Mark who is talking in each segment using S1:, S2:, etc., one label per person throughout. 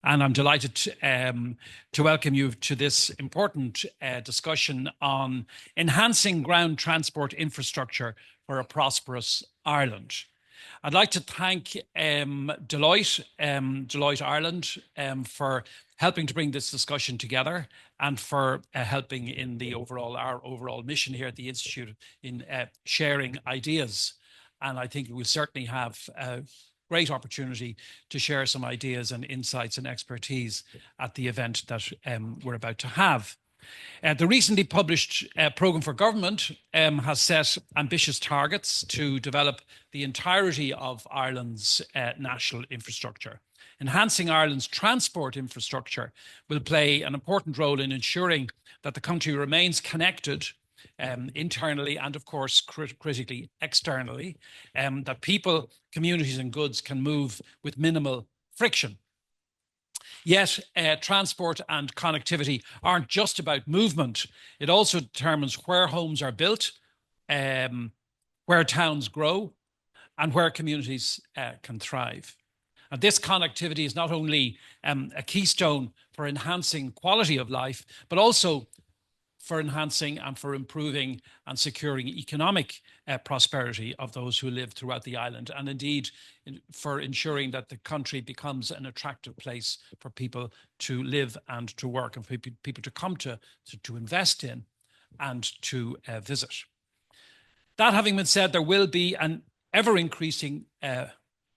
S1: And I'm delighted to welcome you to this important discussion on enhancing ground transport infrastructure for a prosperous Ireland. I'd like to thank Deloitte Ireland for helping to bring this discussion together and for helping in the our overall mission here at the Institute in sharing ideas. And I think we'll certainly have great opportunity to share some ideas and insights and expertise at the event that we're about to have. The recently published Programme for Government has set ambitious targets to develop the entirety of Ireland's national infrastructure. Enhancing Ireland's transport infrastructure will play an important role in ensuring that the country remains connected internally and, of course, critically externally, that people, communities and goods can move with minimal friction. Yet, transport and connectivity aren't just about movement. It also determines where homes are built, where towns grow, and where communities can thrive. And this connectivity is not only a keystone for enhancing quality of life, but also for enhancing and for improving and securing economic prosperity of those who live throughout the island, and indeed for ensuring that the country becomes an attractive place for people to live and to work, and for people to come to invest in and to visit. That having been said, there will be an ever-increasing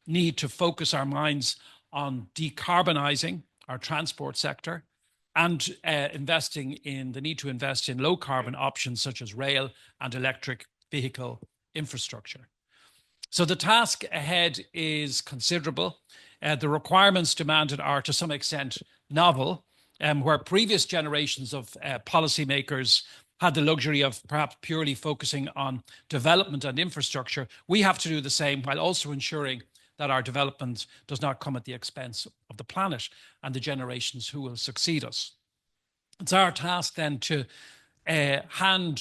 S1: need to focus our minds on decarbonising our transport sector, and the need to invest in low carbon options such as rail and electric vehicle infrastructure. So the task ahead is considerable. The requirements demanded are to some extent novel, where previous generations of policymakers had the luxury of perhaps purely focusing on development and infrastructure. We have to do the same while also ensuring that our development does not come at the expense of the planet and the generations who will succeed us. It's our task then to hand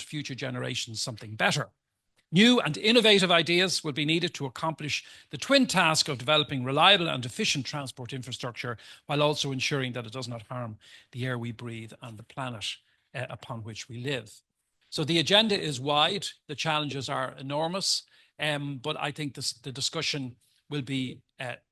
S1: future generations something better. New and innovative ideas will be needed to accomplish the twin task of developing reliable and efficient transport infrastructure while also ensuring that it does not harm the air we breathe and the planet upon which we live. So the agenda is wide, the challenges are enormous, but I think the discussion will be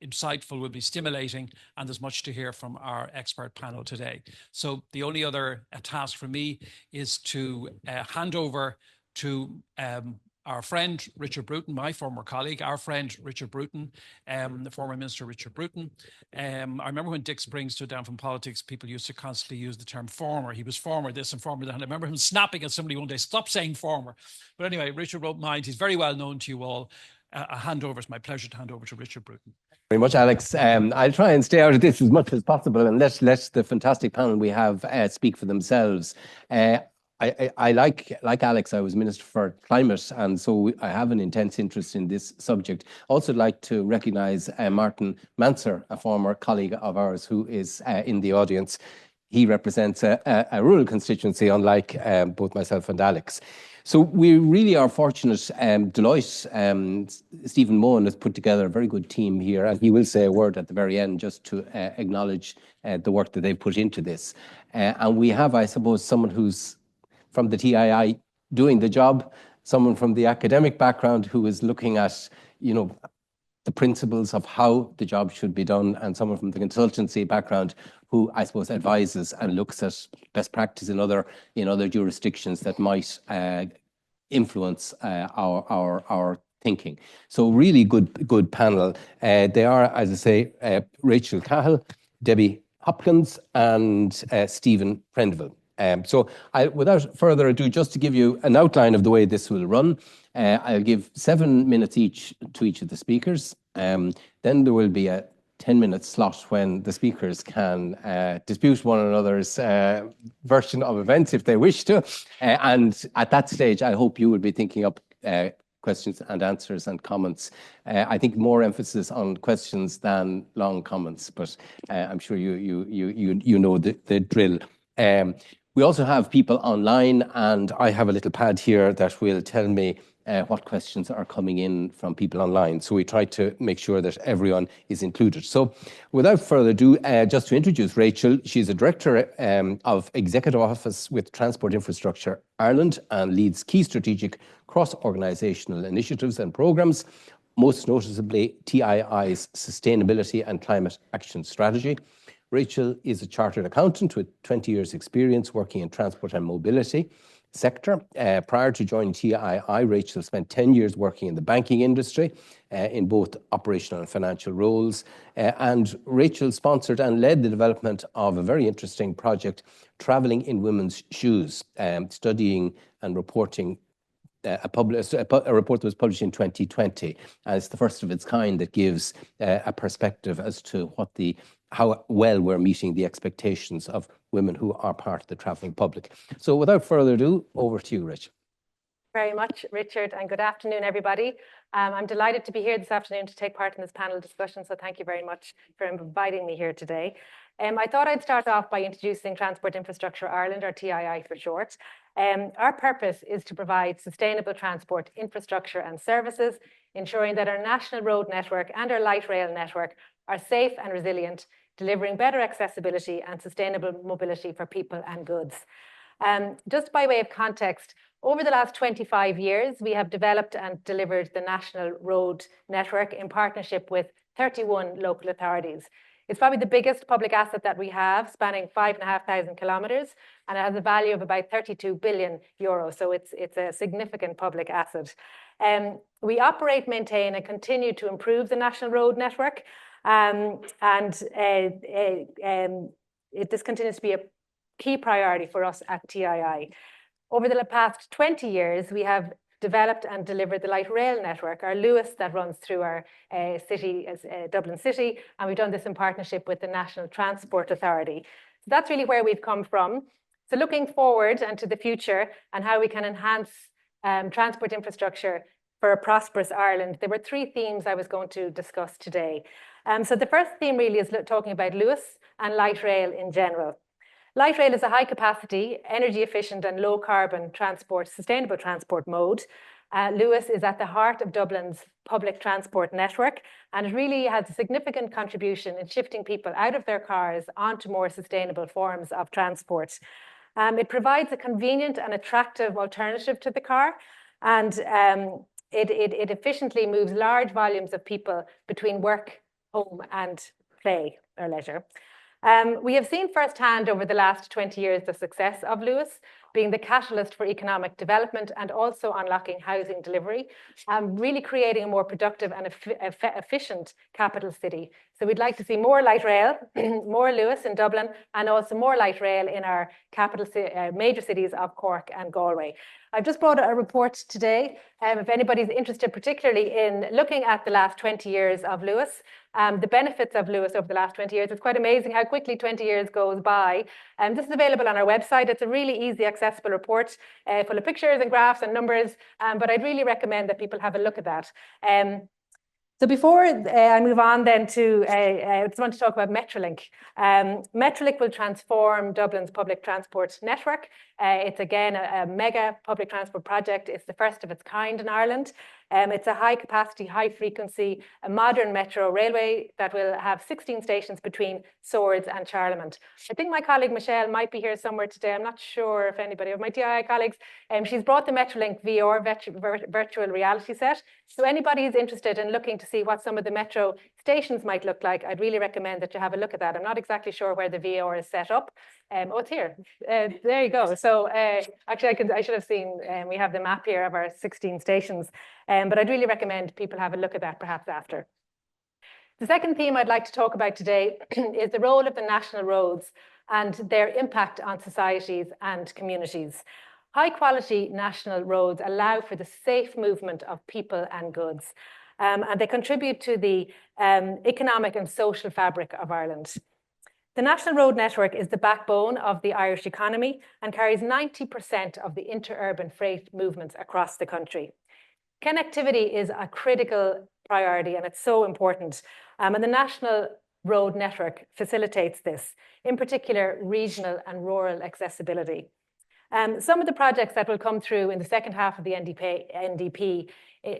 S1: insightful, will be stimulating, and there's much to hear from our expert panel today. So the only other task for me is to hand over to our friend Richard Bruton, my former colleague, our friend Richard Bruton, the former Minister Richard Bruton. I remember when Dick Springs stood down from politics, people used to constantly use the term former. He was former this and former that. And I remember him snapping at somebody one day, stop saying former. But anyway, Richard won't mind. He's very well known to you all. It's my pleasure to hand over to Richard Bruton.
S2: Very much, Alex. I'll try and stay out of this as much as possible and let the fantastic panel we have speak for themselves. I like Alex, I was Minister for Climate, and so I have an intense interest in this subject. Also like to recognise Martin Manser, a former colleague of ours who is in the audience. He represents a rural constituency, unlike both myself and Alex. So we really are fortunate. Deloitte, Stephen Mohan has put together a very good team here, and he will say a word at the very end just to acknowledge the work that they've put into this. And we have, I suppose, someone who's from the TII doing the job, someone from the academic background who is looking at, the principles of how the job should be done, and someone from the consultancy background who, I suppose, advises and looks at best practice in other jurisdictions that might influence our thinking. So really good panel. They are, as I say, Rachel Cahill, Debbie Hopkins, and Stephen Prendeville. So without further ado, just to give you an outline of the way this will run, I'll give 7 minutes each to each of the speakers. Then there will be a 10-minute slot when the speakers can dispute one another's version of events if they wish to. And at that stage, I hope you will be thinking up questions and answers and comments. I think more emphasis on questions than long comments, but I'm sure you know the drill. We also have people online, and I have a little pad here that will tell me what questions are coming in from people online. So we try to make sure that everyone is included. So without further ado, just to introduce Rachel, she's a Director of Executive Office with Transport Infrastructure Ireland and leads key strategic cross-organisational initiatives and programmes, most noticeably TII's Sustainability and Climate Action Strategy. Rachel is a chartered accountant with 20 years experience working in transport and mobility sector. Prior to joining TII, Rachel spent 10 years working in the banking industry in both operational and financial roles. And Rachel sponsored and led the development of a very interesting project, Travelling in Women's Shoes, studying and reporting a report that was published in 2020. And it's the first of its kind that gives a perspective as to how well we're meeting the expectations of women who are part of the travelling public. So without further ado, over to you, Rich.
S3: Very much, Richard, and good afternoon, everybody. I'm delighted to be here this afternoon to take part in this panel discussion, so thank you very much for inviting me here today. I thought I'd start off by introducing Transport Infrastructure Ireland, or TII for short. Our purpose is to provide sustainable transport infrastructure and services, ensuring that our national road network and our light rail network are safe and resilient, delivering better accessibility and sustainable mobility for people and goods. Just by way of context, over the last 25 years, we have developed and delivered the national road network in partnership with 31 local authorities. It's probably the biggest public asset that we have, spanning 5,500 kilometres, and it has a value of about 32 billion euros. So it's a significant public asset. We operate, maintain, and continue to improve the national road network. This continues to be a key priority for us at TII. Over the past 20 years, we have developed and delivered the light rail network, our Luas that runs through our city, Dublin City, and we've done this in partnership with the National Transport Authority. So that's really where we've come from. So looking forward and to the future and how we can enhance transport infrastructure for a prosperous Ireland, there were three themes I was going to discuss today. So the first theme really is talking about Luas and light rail in general. Light rail is a high capacity, energy efficient and low carbon transport, sustainable transport mode. Luas is at the heart of Dublin's public transport network, and it really has a significant contribution in shifting people out of their cars onto more sustainable forms of transport. It provides a convenient and attractive alternative to the car, and it efficiently moves large volumes of people between work, home and play or leisure. We have seen firsthand over the last 20 years the success of Luas being the catalyst for economic development and also unlocking housing delivery, really creating a more productive and efficient capital city. So we'd like to see more light rail, more Luas in Dublin, and also more light rail in our capital major cities of Cork and Galway. I've just brought a report today. If anybody's interested particularly in looking at the last 20 years of Luas, the benefits of Luas over the last 20 years, it's quite amazing how quickly 20 years goes by. This is available on our website. It's a really easy, accessible report full of pictures and graphs and numbers, but I'd really recommend that people have a look at that. So before I move on then to, I just want to talk about Metrolink. Metrolink will transform Dublin's public transport network. It's again a mega public transport project. It's the first of its kind in Ireland. It's a high capacity, high frequency, a modern metro railway that will have 16 stations between Swords and Charlemont. I think my colleague Michelle might be here somewhere today. I'm not sure if anybody of my TII colleagues, she's brought the Metrolink VR virtual reality set. So anybody who's interested in looking to see what some of the metro stations might look like, I'd really recommend that you have a look at that. I'm not exactly sure where the VR is set up. Oh, it's here. There you go. So actually, I should have seen, we have the map here of our 16 stations, but I'd really recommend people have a look at that perhaps after. The second theme I'd like to talk about today is the role of the national roads and their impact on societies and communities. High quality national roads allow for the safe movement of people and goods, and they contribute to the economic and social fabric of Ireland. The National Road Network is the backbone of the Irish economy and carries 90% of the interurban freight movements across the country. Connectivity is a critical priority and it's so important. And the National Road Network facilitates this, in particular regional and rural accessibility. Some of the projects that will come through in the second half of the NDP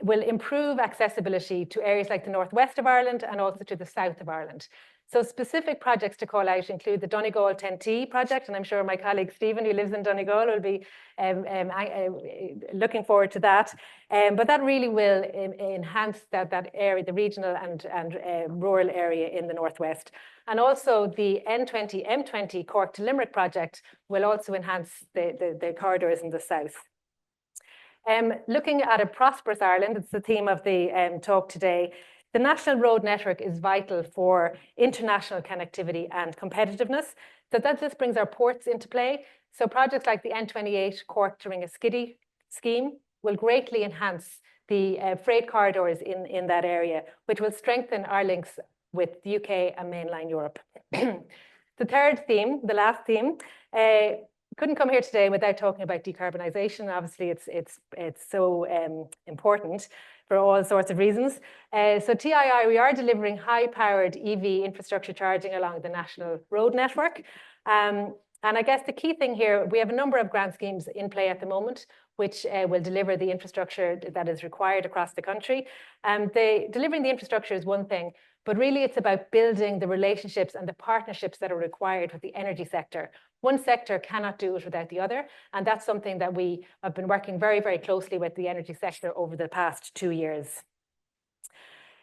S3: will improve accessibility to areas like the northwest of Ireland and also to the south of Ireland. So specific projects to call out include the Donegal 10T project, and I'm sure my colleague Stephen, who lives in Donegal, will be looking forward to that. But that really will enhance that area, the regional and rural area in the northwest. And also the N20, M20 Cork to Limerick project will also enhance the corridors in the south. Looking at a prosperous Ireland, it's the theme of the talk today. The national road network is vital for international connectivity and competitiveness. So that just brings our ports into play. So projects like the N28 Cork to Ringaskiddy scheme will greatly enhance the freight corridors in that area, which will strengthen our links with the UK and mainland Europe. The third theme, the last theme, couldn't come here today without talking about decarbonisation. Obviously, it's so important for all sorts of reasons. So TII, we are delivering high-powered EV infrastructure charging along the national road network. And I guess the key thing here, we have a number of grant schemes in play at the moment, which will deliver the infrastructure that is required across the country. Delivering the infrastructure is one thing, but really it's about building the relationships and the partnerships that are required with the energy sector. One sector cannot do it without the other, and that's something that we have been working very, very closely with the energy sector over the past 2 years.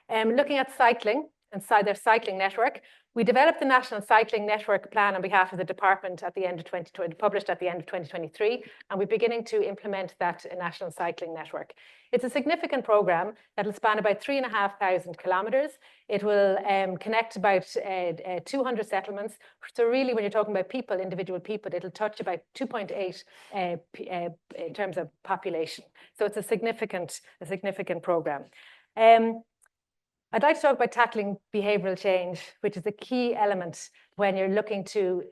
S3: Looking at cycling and their cycling network, we developed the National Cycling Network Plan on behalf of the department at the end of 2020, published at the end of 2023, and we're beginning to implement that National Cycling Network. It's a significant program that will span about 3,500 kilometres. It will connect about 200 settlements. So really, when you're talking about people, individual people, it'll touch about 2.8 in terms of population. So it's a significant program. I'd like to talk about tackling behavioural change, which is a key element when you're looking to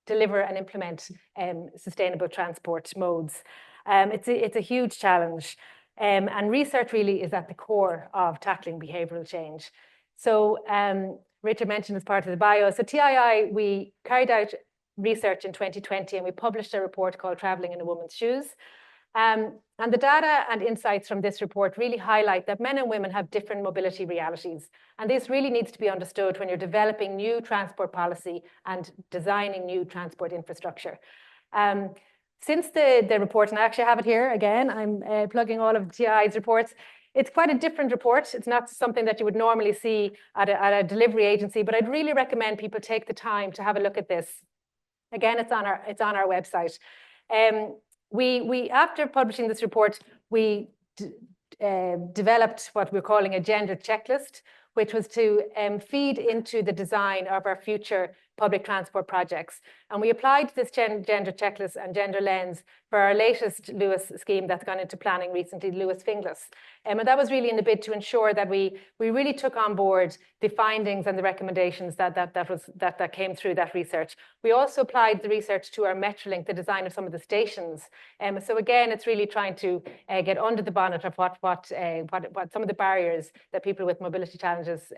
S3: deliver and implement sustainable transport modes. It's a huge challenge, and research really is at the core of tackling behavioural change. So Richard mentioned as part of the bio, so TII, we carried out research in 2020 and we published a report called Travelling in a Woman's Shoes. And the data and insights from this report really highlight that men and women have different mobility realities. And this really needs to be understood when you're developing new transport policy and designing new transport infrastructure. Since the report, and I actually have it here again, I'm plugging all of TI's reports. It's quite a different report. It's not something that you would normally see at a delivery agency, but I'd really recommend people take the time to have a look at this. Again, it's on our website. We after publishing this report, we developed what we're calling a gender checklist, which was to feed into the design of our future public transport projects. And we applied this gender checklist and gender lens for our latest Lewis scheme that's gone into planning recently, Lewis Finglas. And that was really in the bid to ensure that we really took on board the findings and the recommendations that came through that research. We also applied the research to our Metrolink, the design of some of the stations. So again, it's really trying to get under the bonnet of what some of the barriers that people with mobility challenges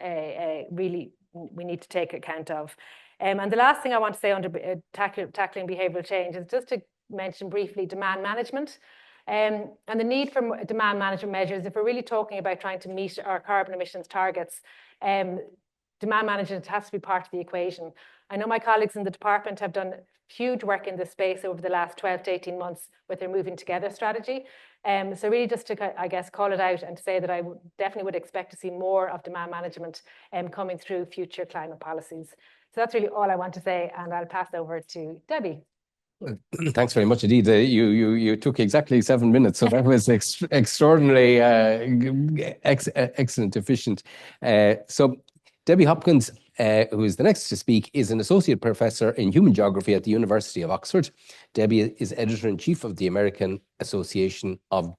S3: really we need to take account of. And the last thing I want to say under tackling behavioural change is just to mention briefly demand management. And the need for demand management measures, if we're really talking about trying to meet our carbon emissions targets, demand management has to be part of the equation. I know my colleagues in the department have done huge work in this space over the last 12 to 18 months with their Moving Together strategy. So really just to, I guess, call it out and to say that I definitely would expect to see more of demand management coming through future climate policies. So that's really all I want to say, and I'll pass over to Debbie.
S2: Thanks very much indeed. You took exactly 7 minutes, so that was extraordinarily excellent, efficient. So Debbie Hopkins, who is the next to speak, is an associate professor in human geography at the University of Oxford. Debbie is editor-in-chief of the American Association of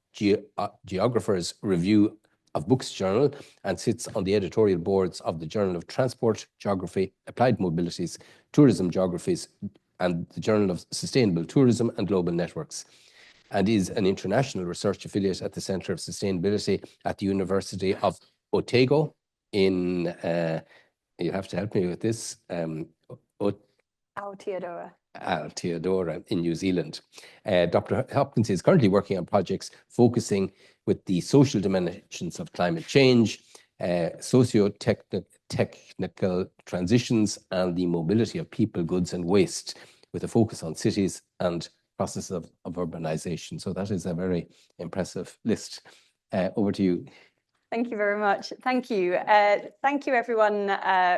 S2: Geographers Review of Books Journal and sits on the editorial boards of the Journal of Transport Geography, Applied Mobilities, Tourism Geographies, and the Journal of Sustainable Tourism and Global Networks, and is an international research affiliate at the Centre of Sustainability at the University of Otago in, you have to help me with this,
S4: Aotearoa.
S2: Aotearoa in New Zealand. Dr. Hopkins is currently working on projects focusing with the social dimensions of climate change, socio-technical transitions, and the mobility of people, goods, and waste, with a focus on cities and processes of urbanization. So that is a very impressive list. Over to you.
S4: Thank you very much. Thank you. Thank you, everyone,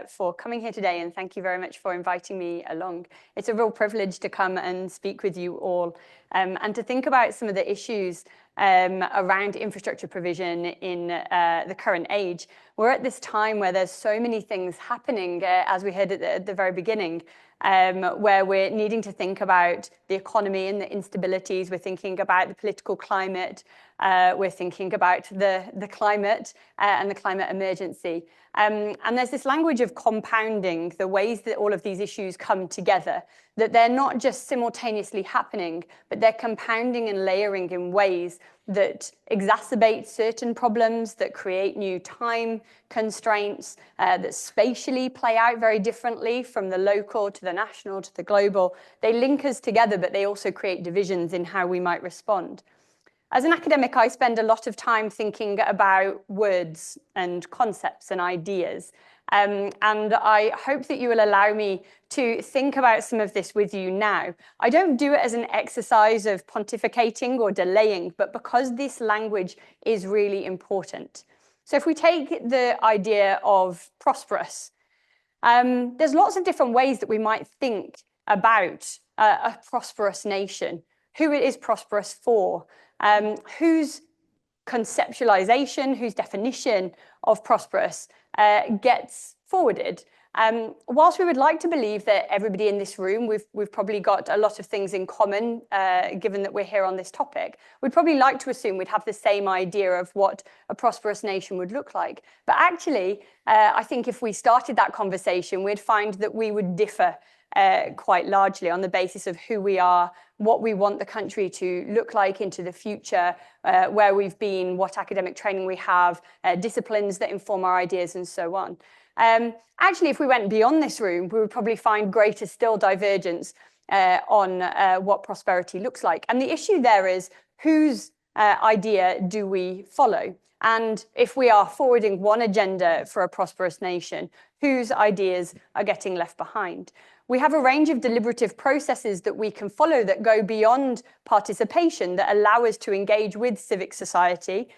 S4: for coming here today, and thank you very much for inviting me along. It's a real privilege to come and speak with you all and to think about some of the issues around infrastructure provision in the current age. We're at this time where there's so many things happening, as we heard at the very beginning, where we're needing to think about the economy and the instabilities. We're thinking about the political climate. We're thinking about the climate and the climate emergency. And there's this language of compounding, the ways that all of these issues come together, that they're not just simultaneously happening, but they're compounding and layering in ways that exacerbate certain problems, that create new time constraints, that spatially play out very differently from the local to the national to the global. They link us together, but they also create divisions in how we might respond. As an academic, I spend a lot of time thinking about words and concepts and ideas. And I hope that you will allow me to think about some of this with you now. I don't do it as an exercise of pontificating or delaying, but because this language is really important. So if we take the idea of prosperous, there's lots of different ways that we might think about a prosperous nation, who it is prosperous for, whose conceptualization, whose definition of prosperous gets forwarded. Whilst we would like to believe that everybody in this room, we've probably got a lot of things in common, given that we're here on this topic, we'd probably like to assume we'd have the same idea of what a prosperous nation would look like. But actually, I think if we started that conversation, we'd find that we would differ quite largely on the basis of who we are, what we want the country to look like into the future, where we've been, what academic training we have, disciplines that inform our ideas, and so on. Actually, if we went beyond this room, we would probably find greater still divergence on what prosperity looks like. And the issue there is, whose idea do we follow? And if we are forwarding one agenda for a prosperous nation, whose ideas are getting left behind? We have a range of deliberative processes that we can follow that go beyond participation, that allow us to engage with civic society,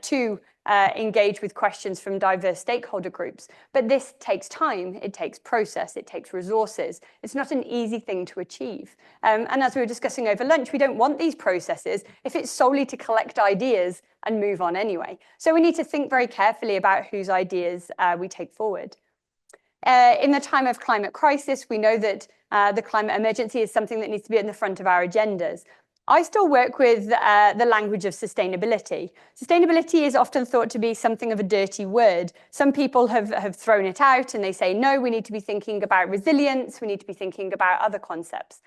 S4: to engage with questions from diverse stakeholder groups. But this takes time, it takes process, it takes resources. It's not an easy thing to achieve. And as we were discussing over lunch, we don't want these processes if it's solely to collect ideas and move on anyway. So we need to think very carefully about whose ideas we take forward. In the time of climate crisis, we know that the climate emergency is something that needs to be at the front of our agendas. I still work with the language of sustainability. Sustainability is often thought to be something of a dirty word. Some people have thrown it out and they say, no, we need to be thinking about resilience, we need to be thinking about other concepts.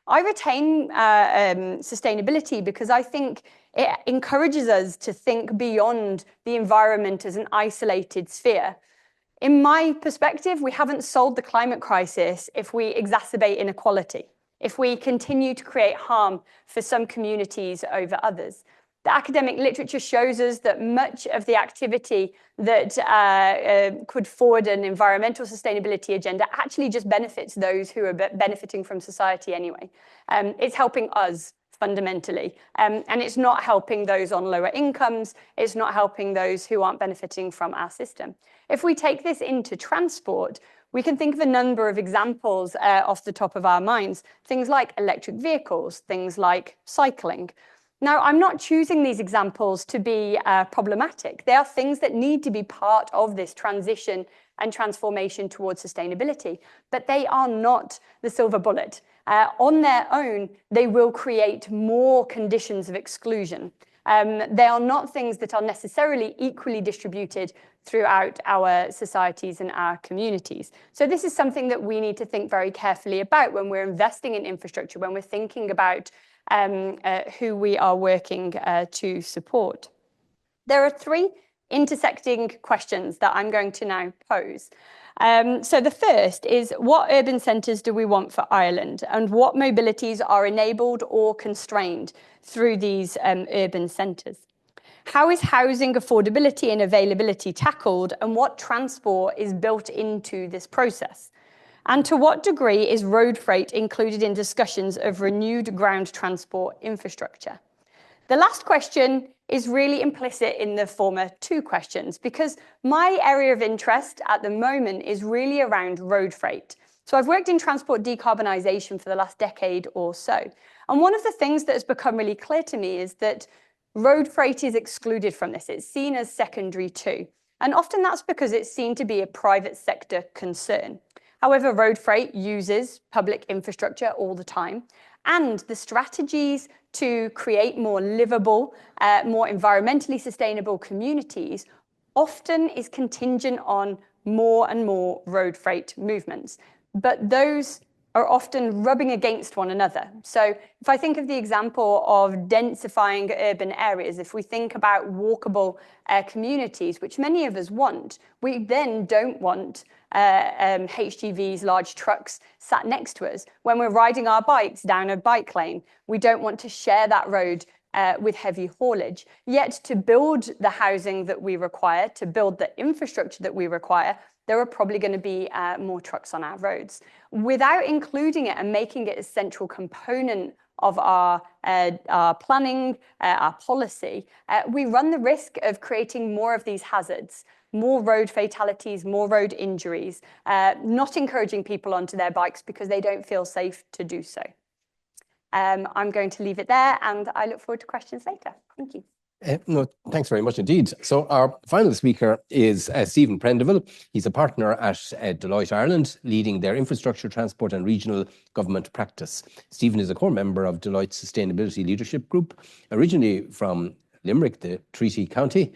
S4: I retain sustainability because I think it encourages us to think beyond the environment as an isolated sphere. In my perspective, we haven't solved the climate crisis if we exacerbate inequality, if we continue to create harm for some communities over others. The academic literature shows us that much of the activity that could forward an environmental sustainability agenda actually just benefits those who are benefiting from society anyway. It's helping us fundamentally, and it's not helping those on lower incomes, it's not helping those who aren't benefiting from our system. If we take this into transport, we can think of a number of examples off the top of our minds, things like electric vehicles, things like cycling. Now, I'm not choosing these examples to be problematic. They are things that need to be part of this transition and transformation towards sustainability, but they are not the silver bullet. On their own, they will create more conditions of exclusion. They are not things that are necessarily equally distributed throughout our societies and our communities. So this is something that we need to think very carefully about when we're investing in infrastructure, when we're thinking about who we are working to support. There are three intersecting questions that I'm going to now pose. So the first is, what urban centres do we want for Ireland, and what mobilities are enabled or constrained through these urban centres? How is housing affordability and availability tackled, and what transport is built into this process? And to what degree is road freight included in discussions of renewed ground transport infrastructure? The last question is really implicit in the former two questions, because my area of interest at the moment is really around road freight. So I've worked in transport decarbonisation for the last decade or so. And one of the things that has become really clear to me is that road freight is excluded from this. It's seen as secondary too. And often that's because it's seen to be a private sector concern. However, road freight uses public infrastructure all the time. And the strategies to create more livable, more environmentally sustainable communities often is contingent on more and more road freight movements. But those are often rubbing against one another. So if I think of the example of densifying urban areas, if we think about walkable communities, which many of us want, we then don't want HGVs, large trucks sat next to us. When we're riding our bikes down a bike lane, we don't want to share that road with heavy haulage. Yet to build the housing that we require, to build the infrastructure that we require, there are probably going to be more trucks on our roads. Without including it and making it a central component of our planning, our policy, we run the risk of creating more of these hazards, more road fatalities, more road injuries, not encouraging people onto their bikes because they don't feel safe to do so. I'm going to leave it there, and I look forward to questions later. Thank you.
S2: No, thanks very much indeed. So our final speaker is Stephen Prendeville. He's a partner at Deloitte Ireland, leading their infrastructure, transport and regional government practice. Stephen is a core member of Deloitte's Sustainability Leadership Group. Originally from Limerick, the Treaty County,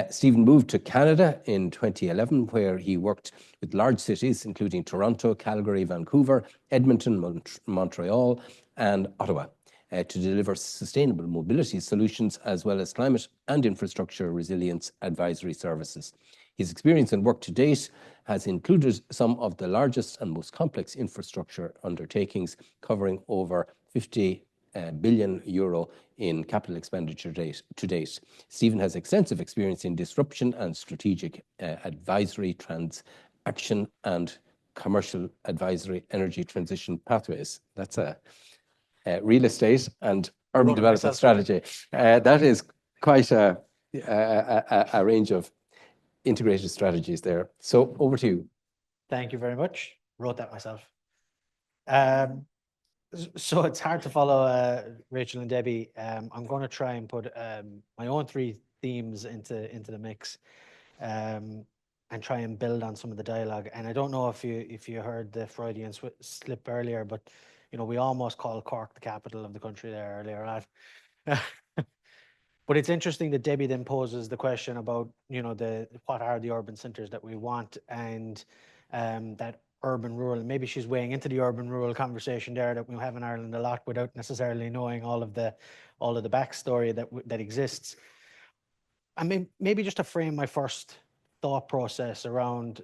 S2: Stephen moved to Canada in 2011, where he worked with large cities, including Toronto, Calgary, Vancouver, Edmonton, Montreal and Ottawa, to deliver sustainable mobility solutions as well as climate and infrastructure resilience advisory services. His experience and work to date has included some of the largest and most complex infrastructure undertakings, covering over 50 billion euro in capital expenditure to date. Stephen has extensive experience in disruption and strategic advisory, transaction and commercial advisory, energy transition pathways. That's a real estate and urban development strategy. That is quite a range of integrated strategies there. So over to you.
S5: Thank you very much. Wrote that myself. So it's hard to follow Rachel and Debbie. I'm going to try and put my own three themes into the mix, and try and build on some of the dialogue. And I don't know if you heard the Freudian slip earlier, but you know, we almost called Cork the capital of the country there earlier on. But it's interesting that Debbie then poses the question about, you know, what are the urban centres that we want, and that urban rural. And maybe she's weighing into the urban rural conversation there that we have in Ireland a lot without necessarily knowing all of the backstory that exists. I mean, maybe just to frame my first thought process around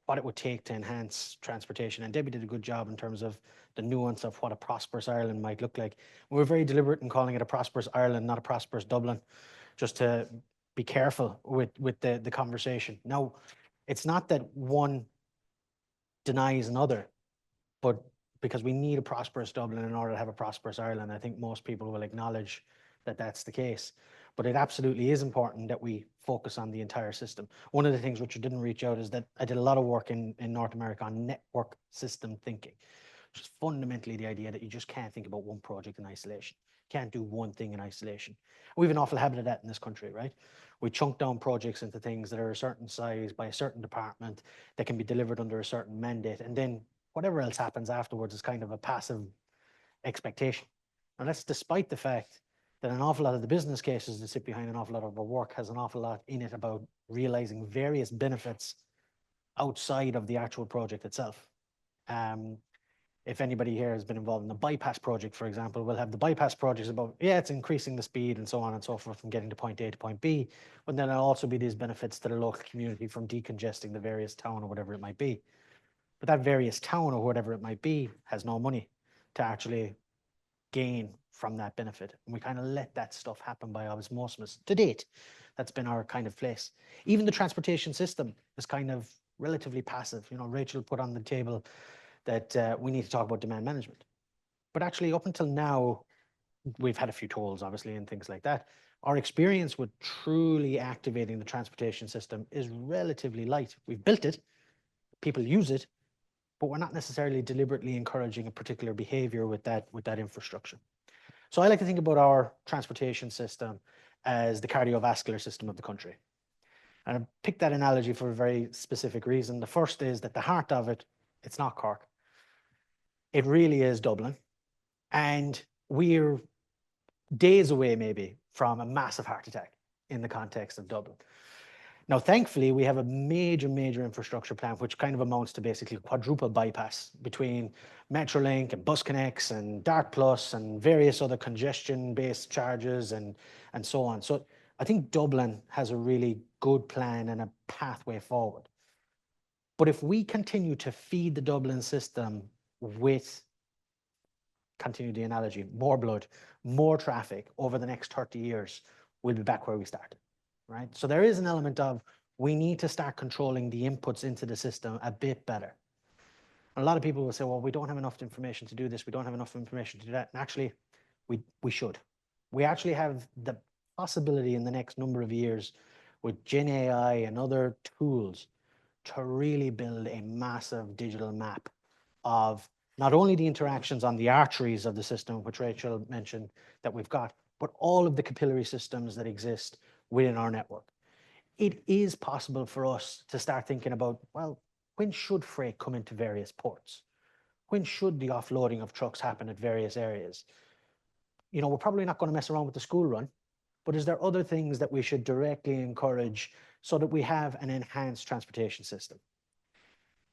S5: what it would take to enhance transportation. And Debbie did a good job in terms of the nuance of what a prosperous Ireland might look like. We're very deliberate in calling it a prosperous Ireland, not a prosperous Dublin, just to be careful with the conversation. Now, it's not that one denies another, but because we need a prosperous Dublin in order to have a prosperous Ireland. I think most people will acknowledge that that's the case. But it absolutely is important that we focus on the entire system. One of the things Richard didn't reach out is that I did a lot of work in North America on network system thinking, which is fundamentally the idea that you just can't think about one project in isolation. You can't do one thing in isolation. We have an awful habit of that in this country, right? We chunk down projects into things that are a certain size by a certain department that can be delivered under a certain mandate. And then whatever else happens afterwards is kind of a passive expectation. And that's despite the fact that an awful lot of the business cases that sit behind an awful lot of our work has an awful lot in it about realizing various benefits outside of the actual project itself. if anybody here has been involved in the bypass project, for example, we'll have the bypass projects about, yeah, it's increasing the speed and so on and so forth from getting to point A to point B, but then there'll also be these benefits to the local community from decongesting the various town or whatever it might be. But that various town or whatever it might be has no money to actually gain from that benefit. And we kind of let that stuff happen by osmosis to date. That's been our kind of place. Even the transportation system is kind of relatively passive. You know, Rachel put on the table that we need to talk about demand management. But actually, up until now, we've had a few tolls, obviously, and things like that. Our experience with truly activating the transportation system is relatively light. We've built it, people use it, but we're not necessarily deliberately encouraging a particular behavior with that infrastructure. So I like to think about our transportation system as the cardiovascular system of the country. And I picked that analogy for a very specific reason. The first is that the heart of it, it's not Cork. It really is Dublin. And we're days away maybe from a massive heart attack in the context of Dublin. Now, thankfully, we have a major infrastructure plan, which kind of amounts to basically quadruple bypass between Metrolink and Bus Connects and Dart Plus and various other congestion-based charges and so on. So I think Dublin has a really good plan and a pathway forward. But if we continue to feed the Dublin system with, continue the analogy, more blood, more traffic over the next 30 years, we'll be back where we started, right? So there is an element of we need to start controlling the inputs into the system a bit better. And a lot of people will say, well, we don't have enough information to do this. We don't have enough information to do that. And actually, we should. We actually have the possibility in the next number of years with Gen AI and other tools to really build a massive digital map of not only the interactions on the arteries of the system, which Rachel mentioned that we've got, but all of the capillary systems that exist within our network. It is possible for us to start thinking about, well, when should freight come into various ports? When should the offloading of trucks happen at various areas? You know, we're probably not going to mess around with the school run, but is there other things that we should directly encourage so that we have an enhanced transportation system?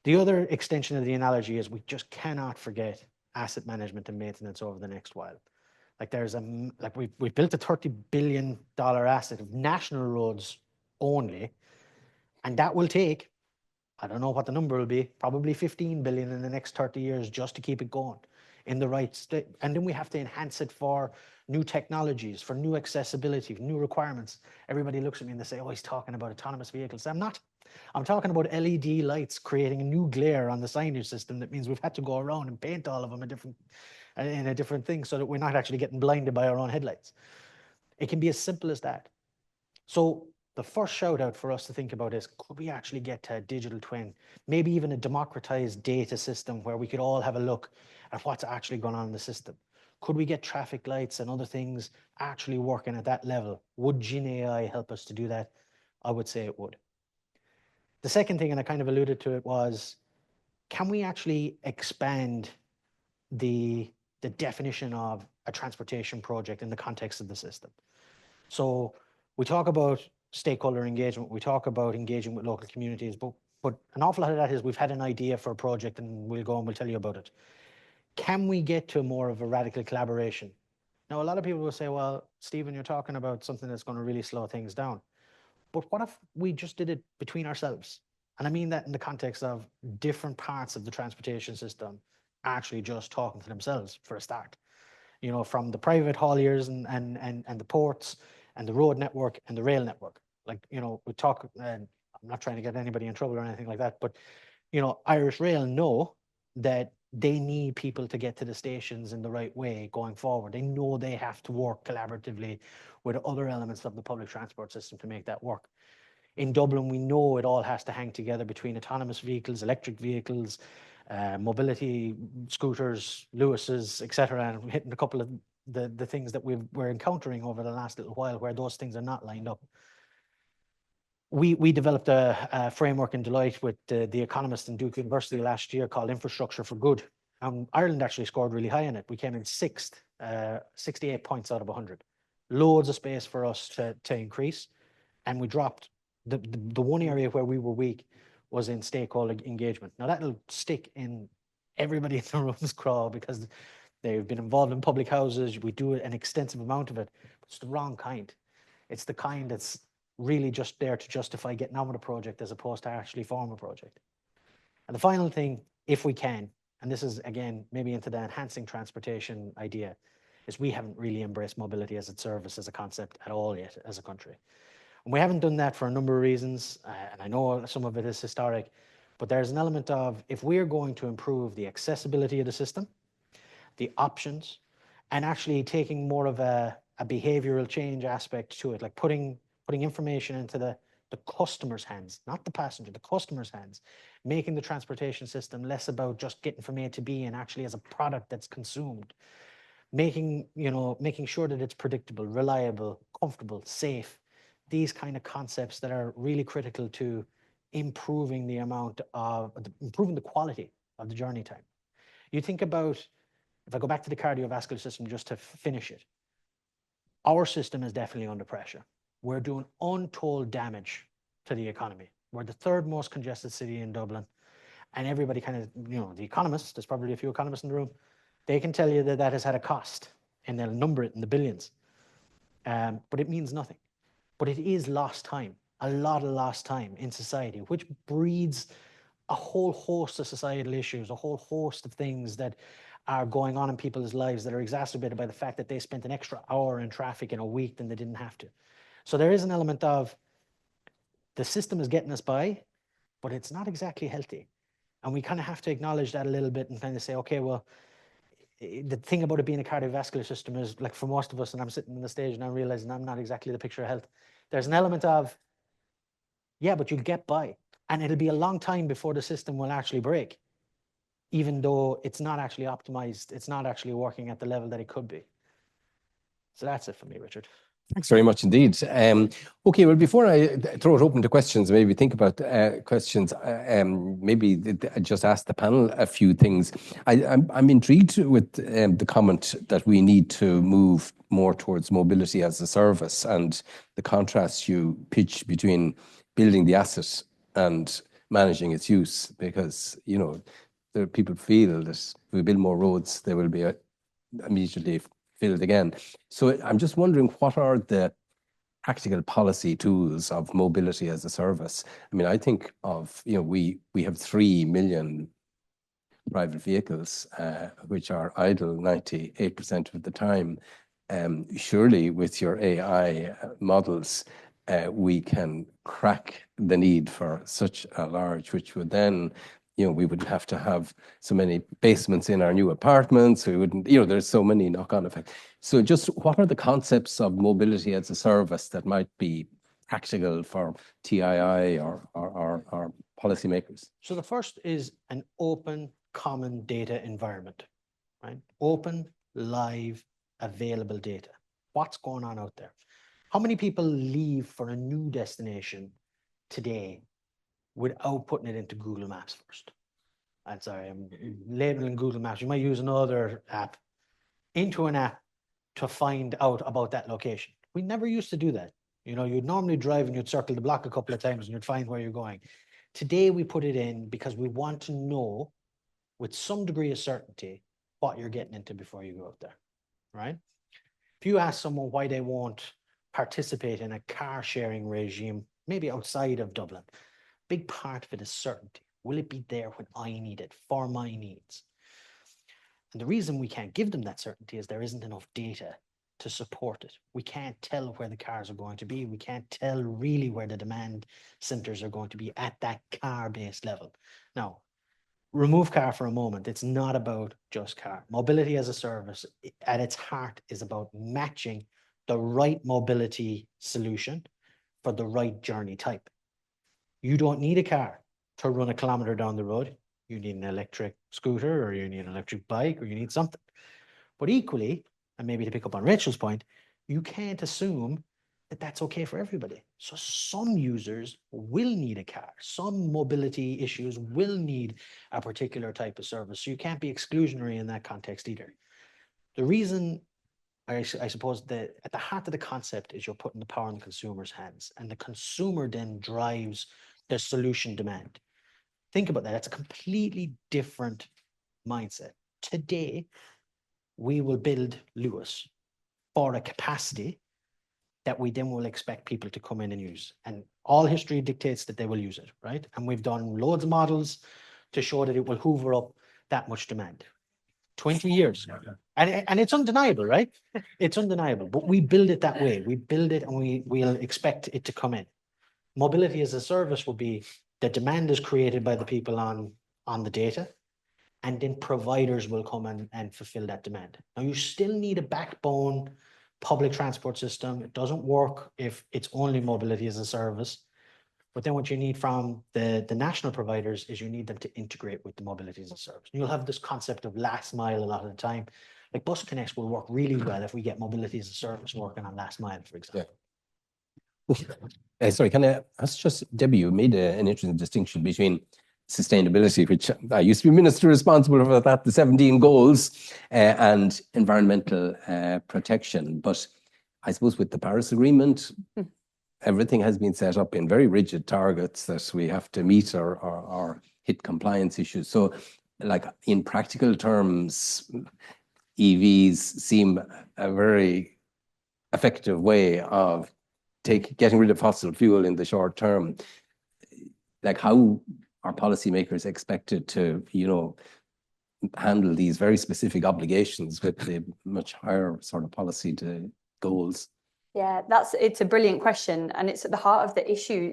S5: The other extension of the analogy is we just cannot forget asset management and maintenance over the next while. Like we've built a $30 billion asset of national roads only, and that will take, I don't know what the number will be, probably 15 billion in the next 30 years just to keep it going in the right state. And then we have to enhance it for new technologies, for new accessibility, for new requirements. Everybody looks at me and they say, oh, he's talking about autonomous vehicles. I'm not. I'm talking about LED lights creating a new glare on the signage system. That means we've had to go around and paint all of them in a different thing so that we're not actually getting blinded by our own headlights. It can be as simple as that. So the first shout out for us to think about is, could we actually get to a digital twin, maybe even a democratized data system where we could all have a look at what's actually going on in the system? Could we get traffic lights and other things actually working at that level? Would Gen AI help us to do that? I would say it would. The second thing, and I kind of alluded to it, was, can we actually expand the definition of a transportation project in the context of the system? So we talk about stakeholder engagement, we talk about engaging with local communities, but an awful lot of that is we've had an idea for a project and we'll go and we'll tell you about it. Can we get to more of a radical collaboration? Now, a lot of people will say, well, Stephen, you're talking about something that's going to really slow things down. But what if we just did it between ourselves? And I mean that in the context of different parts of the transportation system actually just talking to themselves for a start. You know, from the private hauliers and the ports and the road network and the rail network. Like, you know, we talk, and I'm not trying to get anybody in trouble or anything like that, but, you know, Irish Rail know that they need people to get to the stations in the right way going forward. They know they have to work collaboratively with other elements of the public transport system to make that work. In Dublin, we know it all has to hang together between autonomous vehicles, electric vehicles, mobility, scooters, Lewis's, etc. And we're hitting a couple of the things that we're encountering over the last little while where those things are not lined up. We developed a framework in Deloitte with the economist in Duke University last year called Infrastructure for Good. Ireland actually scored really high in it. We came in 6th, 68 points out of 100. Loads of space for us to increase. And we dropped the one area where we were weak was in stakeholder engagement. Now that'll stick in Everybody in the rooms crawl because they've been involved in public houses. We do an extensive amount of it. But it's the wrong kind. It's the kind that's really just there to justify getting on with a project as opposed to actually form a project. And the final thing, if we can, and this is again maybe into the enhancing transportation idea, is we haven't really embraced mobility as a service, as a concept at all yet as a country. And we haven't done that for a number of reasons, and I know some of it is historic, but there's an element of, if we're going to improve the accessibility of the system, the options, and actually taking more of a behavioral change aspect to it, like putting information into the customer's hands, not the passenger, the customer's hands, making the transportation system less about just getting from A to B and actually as a product that's consumed, making sure that it's predictable, reliable, comfortable, safe, these kind of concepts that are really critical to improving the quality of the journey time. You think about, if I go back to the cardiovascular system just to finish it, our system is definitely under pressure. We're doing untold damage to the economy. We're the third most congested city in Dublin. And everybody kind of, the economists, there's probably a few economists in the room, they can tell you that that has had a cost, and they'll number it in the billions. But it means nothing. But it is lost time, a lot of lost time in society, which breeds a whole host of societal issues, a whole host of things that are going on in people's lives that are exacerbated by the fact that they spent an extra hour in traffic in a week than they didn't have to. So there is an element of the system is getting us by, but it's not exactly healthy. And we kind of have to acknowledge that a little bit and kind of say, okay, well, the thing about it being a cardiovascular system is, like, for most of us, and I'm sitting on the stage and I'm realizing I'm not exactly the picture of health, there's an element of, yeah, but you'll get by. And it'll be a long time before the system will actually break, even though it's not actually optimized, it's not actually working at the level that it could be. So that's it for me, Richard.
S2: Thanks very much indeed. Okay, well, before I throw it open to questions, maybe think about questions, maybe I just ask the panel a few things. I'm intrigued with the comment that we need to move more towards mobility as a service, and the contrast you pitch between building the asset and managing its use, because, there people feel that if we build more roads, they will be immediately filled again. So I'm just wondering, what are the practical policy tools of mobility as a service? I mean, I think of, we have 3 million private vehicles, which are idle 98% of the time. Surely with your AI models, we can crack the need for such a large, which would then, we wouldn't have to have so many basements in our new apartments. We wouldn't, there's so many knock-on effects. So just what are the concepts of mobility as a service that might be practical for TII or policymakers?
S5: So the first is an open, common data environment, right? Open, live, available data. What's going on out there? How many people leave for a new destination today without putting it into Google Maps first? I'm sorry, I'm labeling Google Maps. You might use another app, into an app to find out about that location. We never used to do that. You'd normally drive and you'd circle the block a couple of times and you'd find where you're going. Today, we put it in because we want to know with some degree of certainty what you're getting into before you go out there, right? If you ask someone why they won't participate in a car sharing regime, maybe outside of Dublin, big part of it is certainty. Will it be there when I need it for my needs? And the reason we can't give them that certainty is there isn't enough data to support it. We can't tell where the cars are going to be. We can't tell really where the demand centers are going to be at that car-based level. Now, remove car for a moment. It's not about just car. Mobility as a service, at its heart, is about matching the right mobility solution for the right journey type. You don't need a car to run a kilometer down the road. You need an electric scooter, or you need an electric bike, or you need something. But equally, and maybe to pick up on Rachel's point, you can't assume that that's okay for everybody. So some users will need a car. Some mobility issues will need a particular type of service. So you can't be exclusionary in that context either. The reason, I suppose, that at the heart of the concept is you're putting the power in the consumer's hands, and the consumer then drives the solution demand. Think about that. It's a completely different mindset. Today, we will build Lewis for a capacity that we then will expect people to come in and use. And all history dictates that they will use it, right? And we've done loads of models to show that it will hoover up that much demand. 20 years. And it's undeniable, right? It's undeniable, but we build it that way. We build it and we'll expect it to come in. Mobility as a service will be the demand is created by the people on the data, and then providers will come and fulfill that demand. Now, you still need a backbone public transport system. It doesn't work if it's only mobility as a service. But then what you need from the national providers is you need them to integrate with the mobility as a service. You'll have this concept of last mile a lot of the time. Like Bus Connects will work really well if we get mobility as a service working on last mile, for example.
S2: Sorry, can I ask just, Debbie, you made an interesting distinction between sustainability, which I used to be minister responsible for that, the 17 goals, and environmental protection. But I suppose with the Paris Agreement, everything has been set up in very rigid targets that we have to meet or hit compliance issues. So like in practical terms, EVs seem a very effective way of getting rid of fossil fuel in the short term. Like how are policymakers expected to, handle these very specific obligations with the much higher sort of policy goals?
S4: Yeah, it's a brilliant question, and it's at the heart of the issue.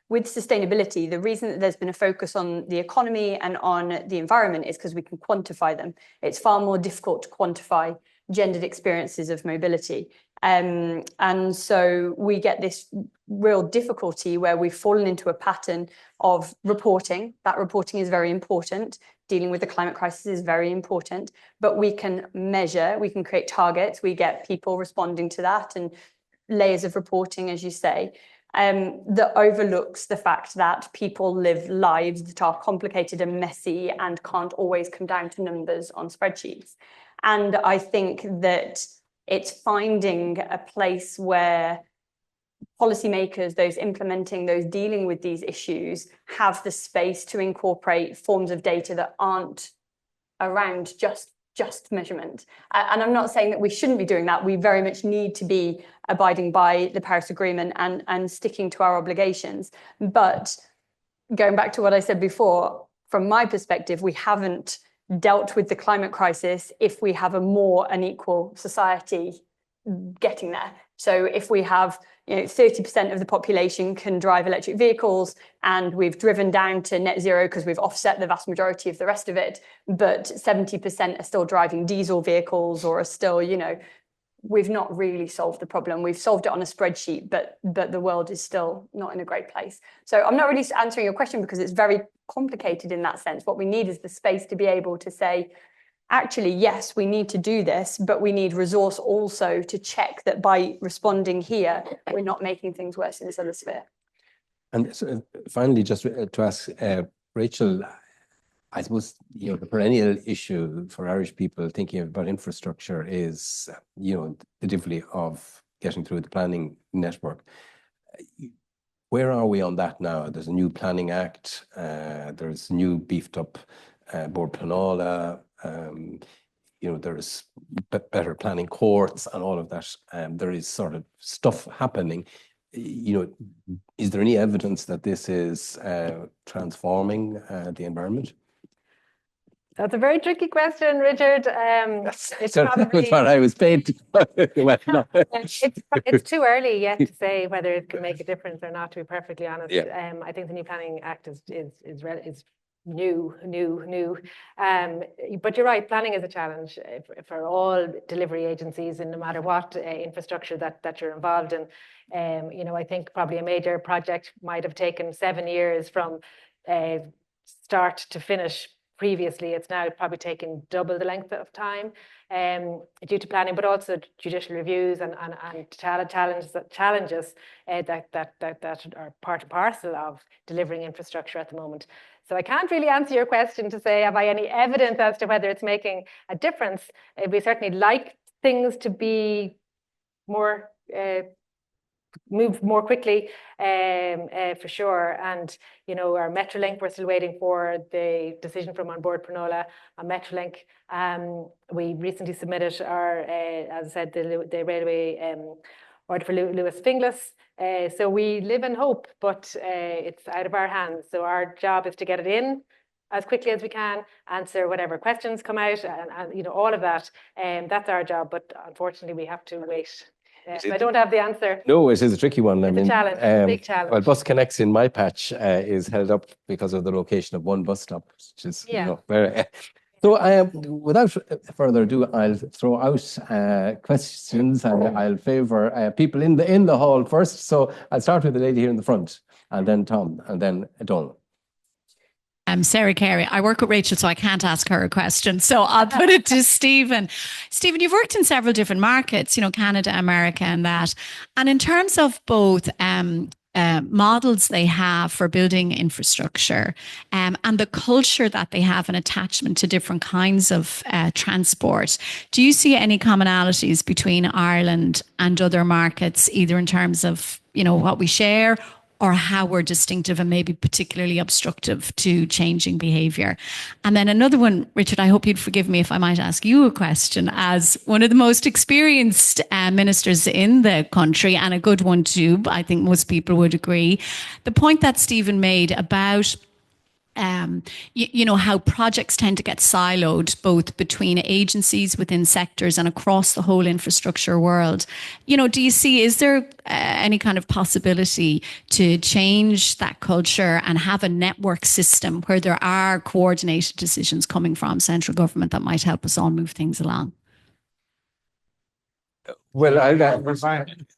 S4: With sustainability, the reason that there's been a focus on the economy and on the environment is because we can quantify them. It's far more difficult to quantify gendered experiences of mobility. And so we get this real difficulty where we've fallen into a pattern of reporting. That reporting is very important. Dealing with the climate crisis is very important, but we can measure, we can create targets, we get people responding to that and layers of reporting, as you say, that overlooks the fact that people live lives that are complicated and messy and can't always come down to numbers on spreadsheets. And I think that it's finding a place where policymakers, those implementing, those dealing with these issues, have the space to incorporate forms of data that aren't around just measurement. And I'm not saying that we shouldn't be doing that. We very much need to be abiding by the Paris Agreement and sticking to our obligations. But going back to what I said before, from my perspective, we haven't dealt with the climate crisis if we have a more unequal society getting there. So if we have 30% of the population can drive electric vehicles and we've driven down to net zero because we've offset the vast majority of the rest of it, but 70% are still driving diesel vehicles or are still, we've not really solved the problem. We've solved it on a spreadsheet, but the world is still not in a great place. So I'm not really answering your question because it's very complicated in that sense. What we need is the space to be able to say, actually, yes, we need to do this, but we need resource also to check that by responding here, we're not making things worse in this other sphere.
S2: And so finally, just to ask Rachel, I suppose, the perennial issue for Irish people thinking about infrastructure is, the difficulty of getting through the planning network. Where are we on that now? There's a new planning act, there's new beefed up Board Pleanála, there's better planning courts and all of that. There is sort of stuff happening. Is there any evidence that this is transforming the environment?
S3: That's a very tricky question, Richard. It's probably
S2: what I was paid to.
S3: it's too early yet to say whether it can make a difference or not, to be perfectly honest.
S2: Yeah.
S3: I think the new planning act is new. But you're right, planning is a challenge for all delivery agencies, and no matter what infrastructure that you're involved in. I think probably a major project might have taken 7 years from start to finish. Previously, it's now probably taken double the length of time due to planning, but also judicial reviews and challenges that are part and parcel of delivering infrastructure at the moment. So I can't really answer your question to say, have I any evidence as to whether it's making a difference? We certainly like things to be more move more quickly, for sure. And, you know, our Metrolink, we're still waiting for the decision from On Board Prinola on Metrolink. We recently submitted our, as I said, the railway order for Lewis Finglas. So we live in hope, but it's out of our hands. So our job is to get it in as quickly as we can, answer whatever questions come out, and you know, all of that. That's our job, but unfortunately we have to wait. I don't have the answer.
S2: No, it is a tricky one.
S3: It's a challenge, big challenge.
S2: Well, Bus Connects in my patch is held up because of the location of one bus stop, which is, you know, very... So without further ado, I'll throw out questions, and I'll favour people in the hall first. So I'll start with the lady here in the front, and then Tom, and then Donald.
S6: I'm Sarah Carey. I work with Rachel, so I can't ask her a question. So I'll put it to Stephen. Stephen, you've worked in several different markets, you know, Canada, America, and that. And in terms of both models they have for building infrastructure and the culture that they have, an attachment to different kinds of transport, do you see any commonalities between Ireland and other markets, either in terms of, you know, what we share or how we're distinctive and maybe particularly obstructive to changing behaviour? And then another one, Richard, I hope you'd forgive me if I might ask you a question as one of the most experienced ministers in the country, and a good one too, I think most people would agree. The point that Stephen made about you know, how projects tend to get siloed both between agencies, within sectors, and across the whole infrastructure world. You know, do you see, is there any kind of possibility to change that culture and have a network system where there are coordinated decisions coming from central government that might help us all move things along?
S2: Well,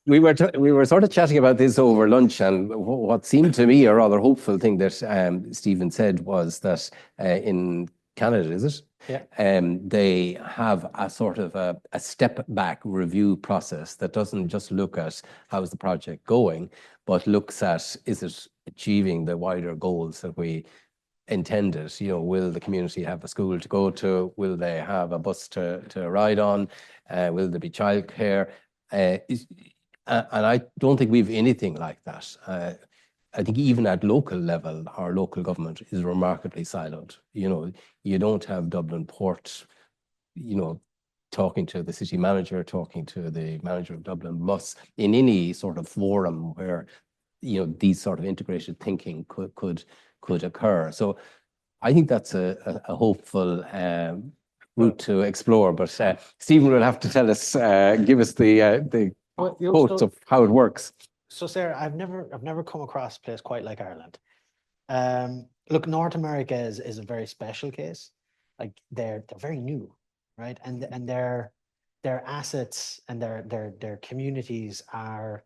S2: we were sort of chatting about this over lunch, and what seemed to me a rather hopeful thing that Stephen said was that in Canada, is it?
S5: Yeah.
S2: They have a sort of a step back review process that doesn't just look at how's the project going, but looks at, is it achieving the wider goals that we intended? You know, will the community have a school to go to? Will they have a bus to ride on? Will there be childcare? And I don't think we've anything like that. I think even at local level, our local government is remarkably siloed. You know, you don't have Dublin Port, you know, talking to the city manager, talking to the manager of Dublin Bus in any sort of forum where, you know, these sort of integrated thinking could occur. So I think that's a hopeful route to explore. But Stephen will have to tell us, give us the quotes of how it works.
S5: So Sarah, I've never come across a place quite like Ireland. Look, North America is a very special case. Like they're very new, right? And their assets and their communities are,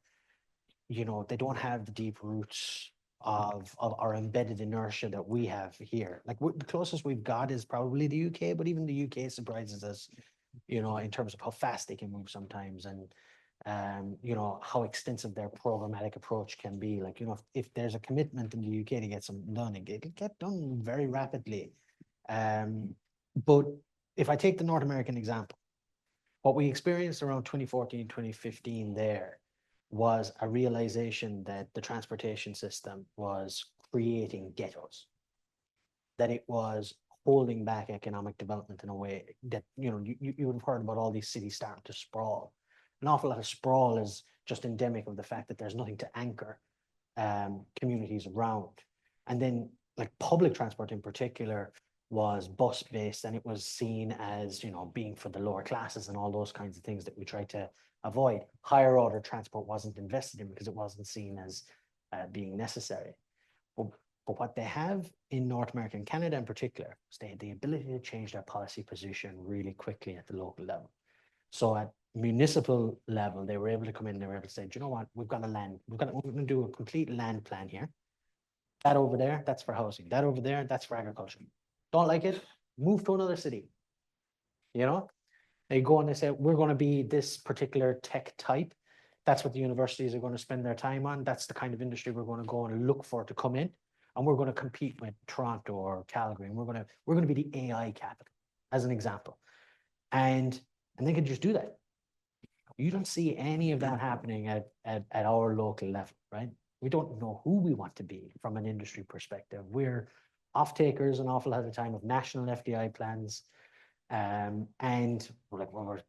S5: you know, they don't have the deep roots of our embedded inertia that we have here. Like the closest we've got is probably the UK, but even the UK surprises us, you know, in terms of how fast they can move sometimes, and you know, how extensive their programmatic approach can be. Like, you know, if there's a commitment in the UK to get something done, it'll get done very rapidly. But if I take the North American example, what we experienced around 2014, 2015 there was a realization that the transportation system was creating ghettos, that it was holding back economic development in a way that, you know, you would have heard about all these cities starting to sprawl. An awful lot of sprawl is just endemic of the fact that there's nothing to anchor communities around. And then, like, public transport in particular was bus-based, and it was seen as, you know, being for the lower classes and all those kinds of things that we tried to avoid. Higher order transport wasn't invested in because it wasn't seen as being necessary. But what they have in North America and Canada in particular is they had the ability to change their policy position really quickly at the local level. So at municipal level, they were able to come in, they were able to say, do you know what, we're going to do a complete land plan here. That over there, that's for housing. That over there, that's for agriculture. Don't like it? Move to another city. You know, they go and they say, we're going to be this particular tech type. That's what the universities are going to spend their time on. That's the kind of industry we're going to go and look for to come in. And we're going to compete with Toronto or Calgary. And we're going to be the AI capital, as an example. And they could just do that. You don't see any of that happening at our local level, right? We don't know who we want to be from an industry perspective. We're off-takers an awful lot of the time of national FDI plans. And we're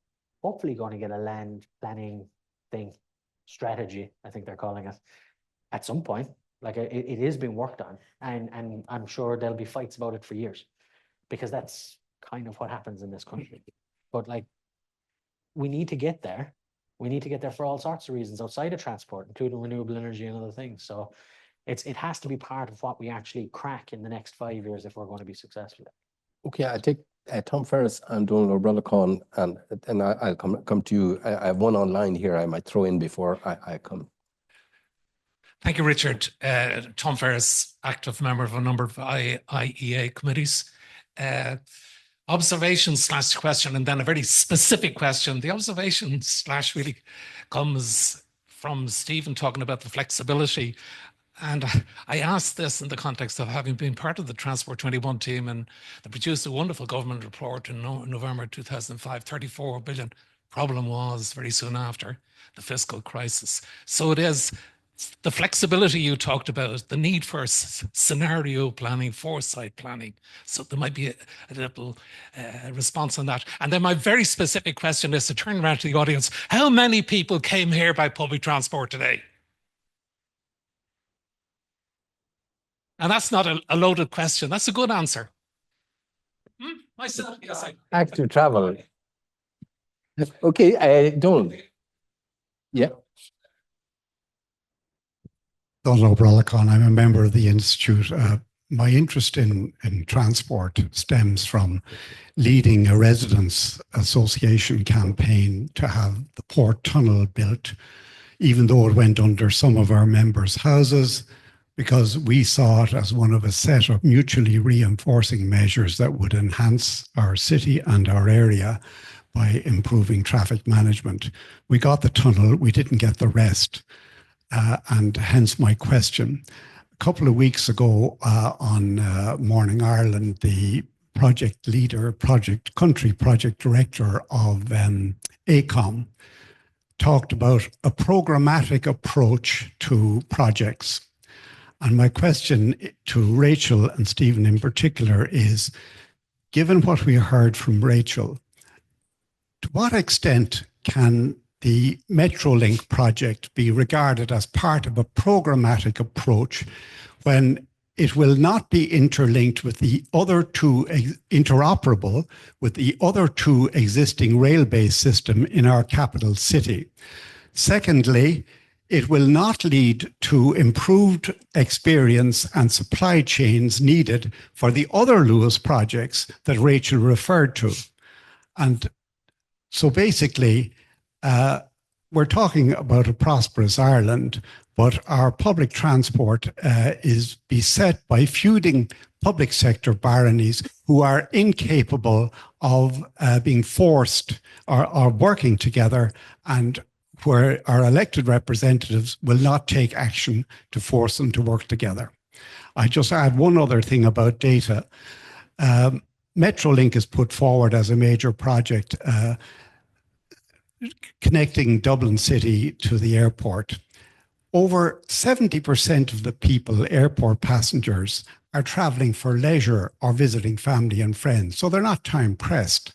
S5: hopefully going to get a land planning thing, strategy, I think they're calling it, at some point. Like it is being worked on, and I'm sure there'll be fights about it for years, because that's kind of what happens in this country. But like, we need to get there. We need to get there for all sorts of reasons outside of transport, including renewable energy and other things. So it has to be part of what we actually crack in the next 5 years if we're going to be successful.
S2: Okay, I take Tom Ferris and Donald O'Brien, and I'll come to you. I have one online here I might throw in before I come.
S7: Thank you, Richard. Tom Ferris, active member of a number of IIEA committees. Observation/question, and then a very specific question. The observation / really comes from Stephen talking about the flexibility. And I asked this in the context of having been part of the Transport 21 team, and they produced a wonderful government report in November 2005, 34 billion. Problem was very soon after the fiscal crisis. So it is the flexibility you talked about, the need for scenario planning, foresight planning. So there might be a little response on that. And then my very specific question is to turn around to the audience. How many people came here by public transport today? And that's not a loaded question. That's a good answer. Myself, yes.
S2: Active travel. Okay, Donald. Yeah.
S8: Donald O'Brien, I'm a member of the Institute. My interest in transport stems from leading a residents' association campaign to have the Port Tunnel built, even though it went under some of our members' houses, because we saw it as one of a set of mutually reinforcing measures that would enhance our city and our area by improving traffic management. We got the tunnel, we didn't get the rest. And hence my question. A couple of weeks ago on Morning Ireland, the project leader, country project director of AECOM talked about a programmatic approach to projects. And my question to Rachel and Stephen in particular is, given what we heard from Rachel, to what extent can the Metrolink project be regarded as part of a programmatic approach when it will not be interlinked with the other two, interoperable with the other two existing rail-based system in our capital city? Secondly, it will not lead to improved experience and supply chains needed for the other Lewis projects that Rachel referred to. And so basically, we're talking about a prosperous Ireland, but our public transport is beset by feuding public sector baronies who are incapable of being forced or working together, and where our elected representatives will not take action to force them to work together. I just add one other thing about data. Metrolink is put forward as a major project connecting Dublin City to the airport. Over 70% of the people, airport passengers, are traveling for leisure or visiting family and friends, so they're not time pressed.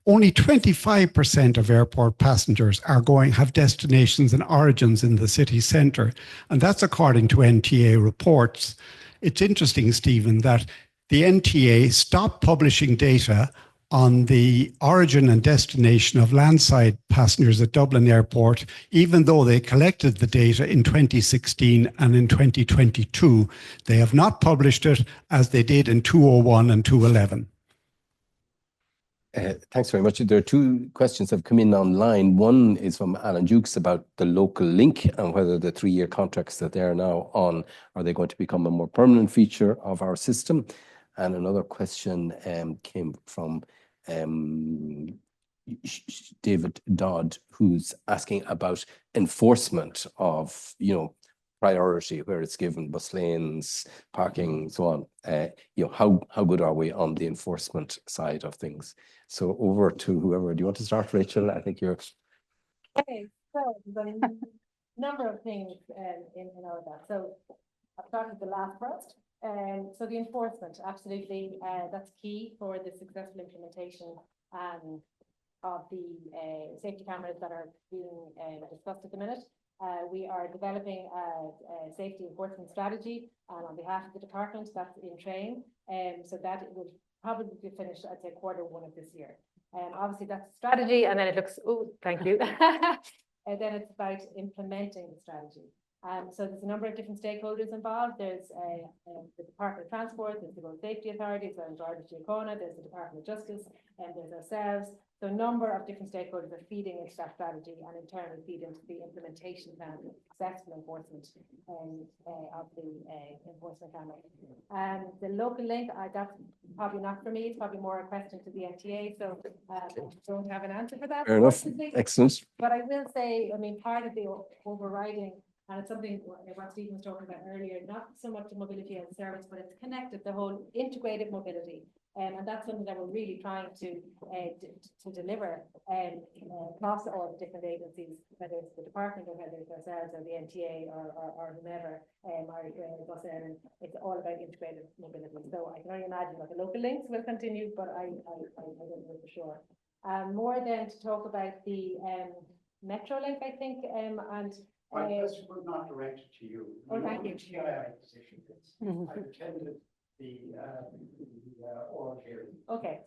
S8: Only 25% of airport passengers have destinations and origins in the city centre, and that's according to NTA reports. It's interesting, Stephen, that the NTA stopped publishing data on the origin and destination of landside passengers at Dublin Airport, even though they collected the data in 2016 and in 2022. They have not published it as they did in 2001 and 2011.
S2: Thanks very much. There are two questions that have come in online. One is from Alan Dukes about the local link and whether the 3-year contracts that they're now on, are they going to become a more permanent feature of our system? And another question came from David Dodd, who's asking about enforcement of, priority where it's given, bus lanes, parking, so on. How good are we on the enforcement side of things? So over to whoever. Do you want to start, Rachel? I think you're.
S3: Okay, so there's a number of things in all of that. So I'll start with the last first. So the enforcement, absolutely, that's key for the successful implementation of the safety cameras that are being discussed at the minute. We are developing a safety enforcement strategy on behalf of the department that's in train. So that will probably be finished, I'd say, Q1 of this year. Obviously, that's strategy, and then it looks, oh, thank you. And then it's about implementing the strategy. So there's a number of different stakeholders involved. There's the Department of Transport, there's the Road Safety Authority, there's Garda Síochána, there's the Department of Justice, and there's ourselves. So a number of different stakeholders are feeding into that strategy and in turn will feed into the implementation plan, successful enforcement of the enforcement camera. The local link, that's probably not for me. It's probably more a question to the NTA. So I don't have an answer for that.
S2: Fair enough. Excellent.
S3: But I will say, I mean, part of the overriding, and it's something what Stephen was talking about earlier, not so much the mobility as a service, but it's connected, the whole integrated mobility. And that's something that we're really trying to deliver across all the different agencies, whether it's the department or whether it's ourselves or the NTA or whomever, our bus area. It's all about integrated mobility. So I can only imagine that the local links will continue, but I don't know for sure. More than to talk about the Metrolink, I think, and
S9: my question was not directed to you.
S3: Oh, thank you.
S9: TII position. I attended the oral hearing.
S3: Okay,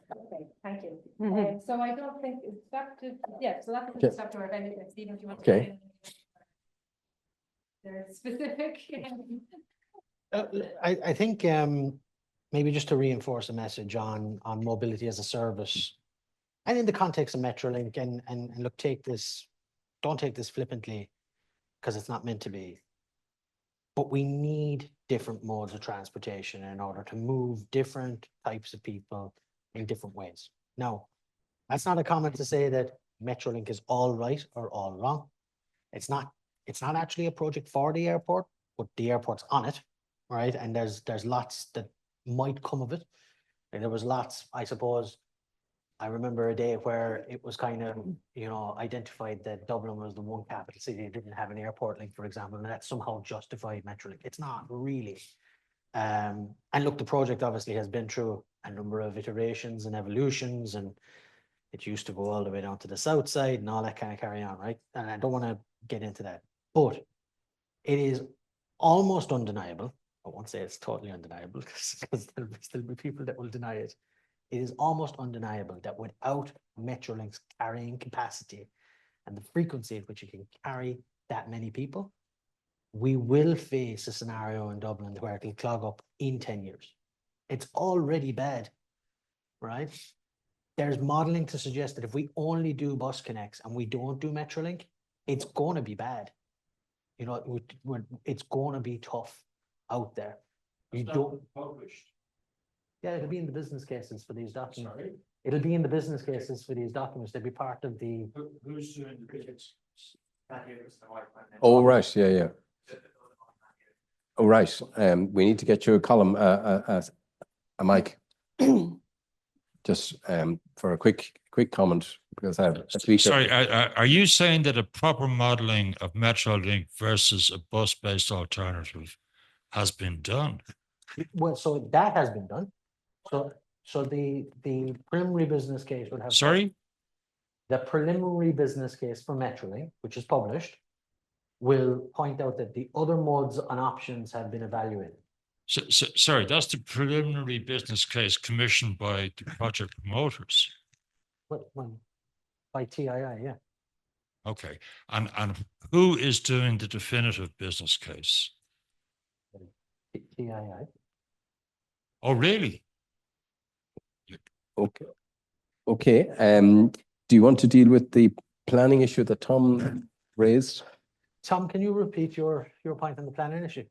S3: thank you.
S4: Mhm.
S3: So I don't think it's back to, yeah, so that's
S2: Okay.
S3: the stuff to our vendor. Stephen, if you want
S2: Okay.
S3: to. They're specific.
S5: I think maybe just to reinforce a message on mobility as a service, and in the context of Metrolink, and look, don't take this flippantly, because it's not meant to be. But we need different modes of transportation in order to move different types of people in different ways. Now, that's not a comment to say that Metrolink is all right or all wrong. It's not actually a project for the airport, but the airport's on it, right? And there's lots that might come of it. And there was lots, I suppose. I remember a day where it was kind of, identified that Dublin was the one capital city that didn't have an airport link, for example, and that somehow justified Metrolink. It's not really. And look, the project obviously has been through a number of iterations and evolutions, and it used to go all the way down to the south side and all that kind of carry on, right? And I don't want to get into that, but it is almost undeniable. I won't say it's totally undeniable because there'll still be people that will deny it. It is almost undeniable that without Metrolink's carrying capacity and the frequency at which it can carry that many people, we will face a scenario in Dublin where it'll clog up in 10 years. It's already bad, right? There's modeling to suggest that if we only do bus connects and we don't do Metrolink, it's going to be bad. It's going to be tough out there. You don't
S9: published.
S5: Yeah, it'll be in the business cases for these documents.
S9: Sorry,
S5: It'll be in the business cases for these documents. They'll be part of the.
S9: who's doing the bids?
S2: Oh, right. Yeah. Oh, right. We need to get you a column, a mic. Just for a quick comment, because I have a speaker.
S10: Sorry, are you saying that a proper modelling of Metrolink versus a bus-based alternative has been done?
S5: Well, so that has been done. So the preliminary business case would have.
S10: Sorry?
S5: The preliminary business case for Metrolink, which is published, will point out that the other modes and options have been evaluated.
S10: So, sorry, that's the preliminary business case commissioned by the project promoters.
S5: By TII, yeah.
S10: Okay, and who is doing the definitive business case?
S5: TII.
S10: Oh, really?
S2: Okay. Do you want to deal with the planning issue that Tom raised?
S5: Tom, can you repeat your point on the planning issue?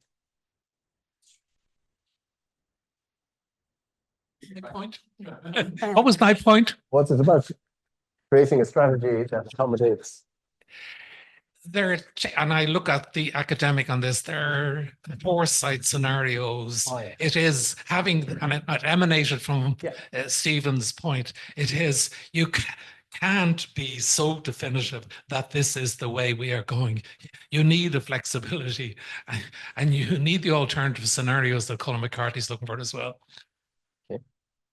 S7: My point? What was my point?
S2: What's it about? Creating a strategy that accommodates.
S7: And I look at the academic on this, there are foresight scenarios.
S5: Oh, yeah.
S7: It is having, and it emanated from Stephen's point, it is can't be so definitive that this is the way we are going. You need a flexibility, and you need the alternative scenarios that Colin McCarthy's looking for as well.
S2: Okay.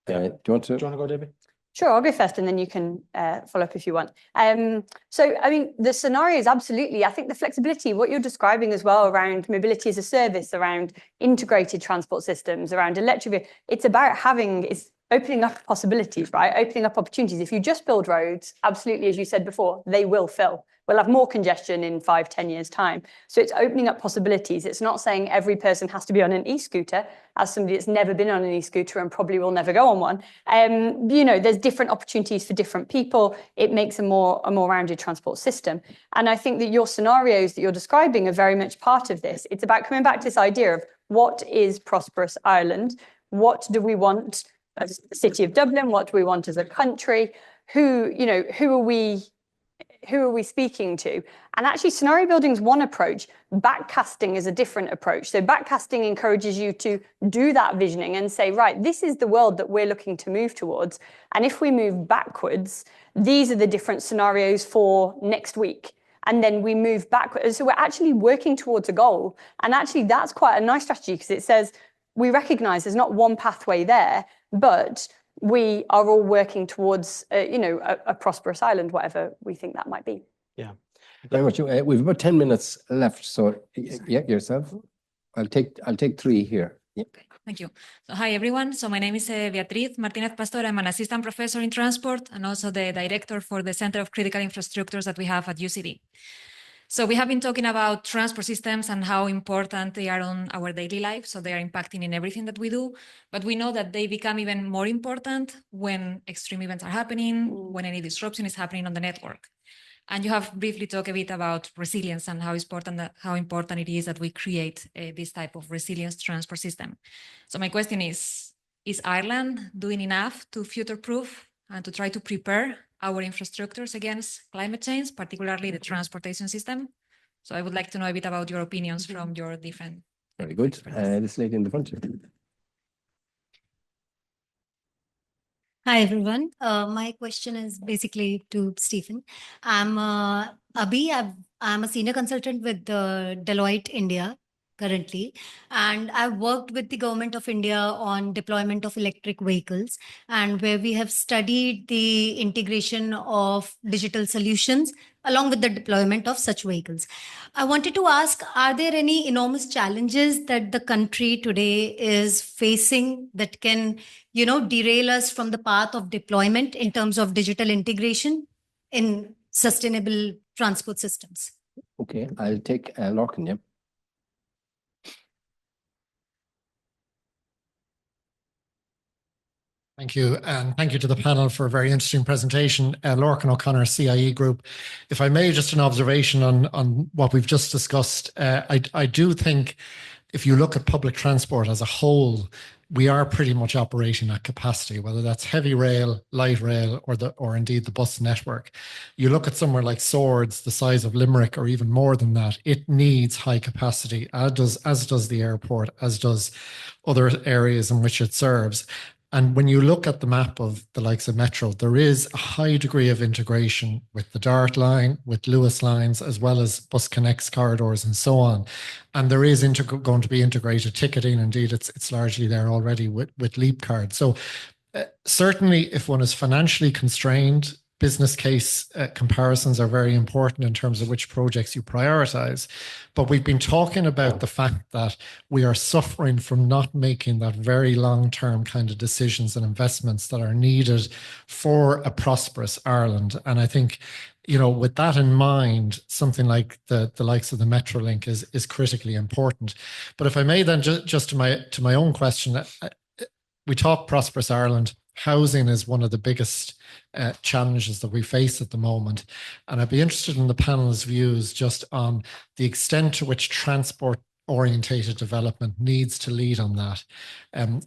S2: Do you want to
S5: go, Debbie?
S4: Sure, I'll go first and then you can follow up if you want. So, I mean, the scenarios, absolutely. I think the flexibility, what you're describing as well around mobility as a service, around integrated transport systems, around electric, it's about it's opening up possibilities, right? Opening up opportunities. If you just build roads, absolutely, as you said before, they will fill. We'll have more congestion in 5-10 years' time. So it's opening up possibilities. It's not saying every person has to be on an e-scooter. As somebody that's never been on an e-scooter and probably will never go on one, you know, there's different opportunities for different people. It makes a more rounded transport system. And I think that your scenarios that you're describing are very much part of this. It's about coming back to this idea of what is Prosperous Ireland? What do we want as the city of Dublin? What do we want as a country? Who are we speaking to? And actually, scenario building is one approach. Backcasting is a different approach. So backcasting encourages you to do that visioning and say, right, this is the world that we're looking to move towards. And if we move backwards, these are the different scenarios for next week. And then we move backwards. So we're actually working towards a goal. And actually, that's quite a nice strategy because it says we recognize there's not one pathway there, but we are all working towards, a prosperous island, whatever we think that might be.
S5: Yeah.
S2: Very much. We've about 10 minutes left. So, yeah, yourself. I'll take 3 here. Yeah.
S11: Thank you. So, hi, everyone. So my name is Beatriz Martinez Pastor. I'm an assistant professor in transport and also the director for the Center of Critical Infrastructures that we have at UCD. So we have been talking about transport systems and how important they are on our daily life. So they are impacting in everything that we do. But we know that they become even more important when extreme events are happening, when any disruption is happening on the network. And you have briefly talked a bit about resilience and how important it is that we create this type of resilience transport system. So my question is Ireland doing enough to future-proof and to try to prepare our infrastructures against climate change, particularly the transportation system? So I would like to know a bit about your opinions from your different...
S2: Very good. This lady in the front.
S12: Hi, everyone. My question is basically to Stephen. I'm Abhi. I'm a senior consultant with Deloitte India currently, and I've worked with the Government of India on deployment of electric vehicles, and where we have studied the integration of digital solutions along with the deployment of such vehicles. I wanted to ask, are there any enormous challenges that the country today is facing that can, derail us from the path of deployment in terms of digital integration in sustainable transport systems?
S2: Okay, I'll take Lorcan, yeah.
S8: Thank you. And thank you to the panel for a very interesting presentation. Lorcan O'Connor, CIE Group. If I may, just an observation on what we've just discussed. I do think if you look at public transport as a whole, we are pretty much operating at capacity, whether that's heavy rail, light rail, or indeed the bus network. You look at somewhere like Swords, the size of Limerick, or even more than that, it needs high capacity, as does the airport, as does other areas in which it serves. And when you look at the map of the likes of Metro, there is a high degree of integration with the Dart line, with Lewis lines, as well as Bus Connects corridors and so on. And there is going to be integrated ticketing. Indeed, it's largely there already with Leap Card. So certainly if one is financially constrained, business case comparisons are very important in terms of which projects you prioritize. But we've been talking about the fact that we are suffering from not making that very long-term kind of decisions and investments that are needed for a prosperous Ireland. And I think, with that in mind, something like the likes of the Metrolink is critically important. But if I may then just to my own question, we talk prosperous Ireland. Housing is one of the biggest challenges that we face at the moment. And I'd be interested in the panel's views just on the extent to which transport-orientated development needs to lead on that.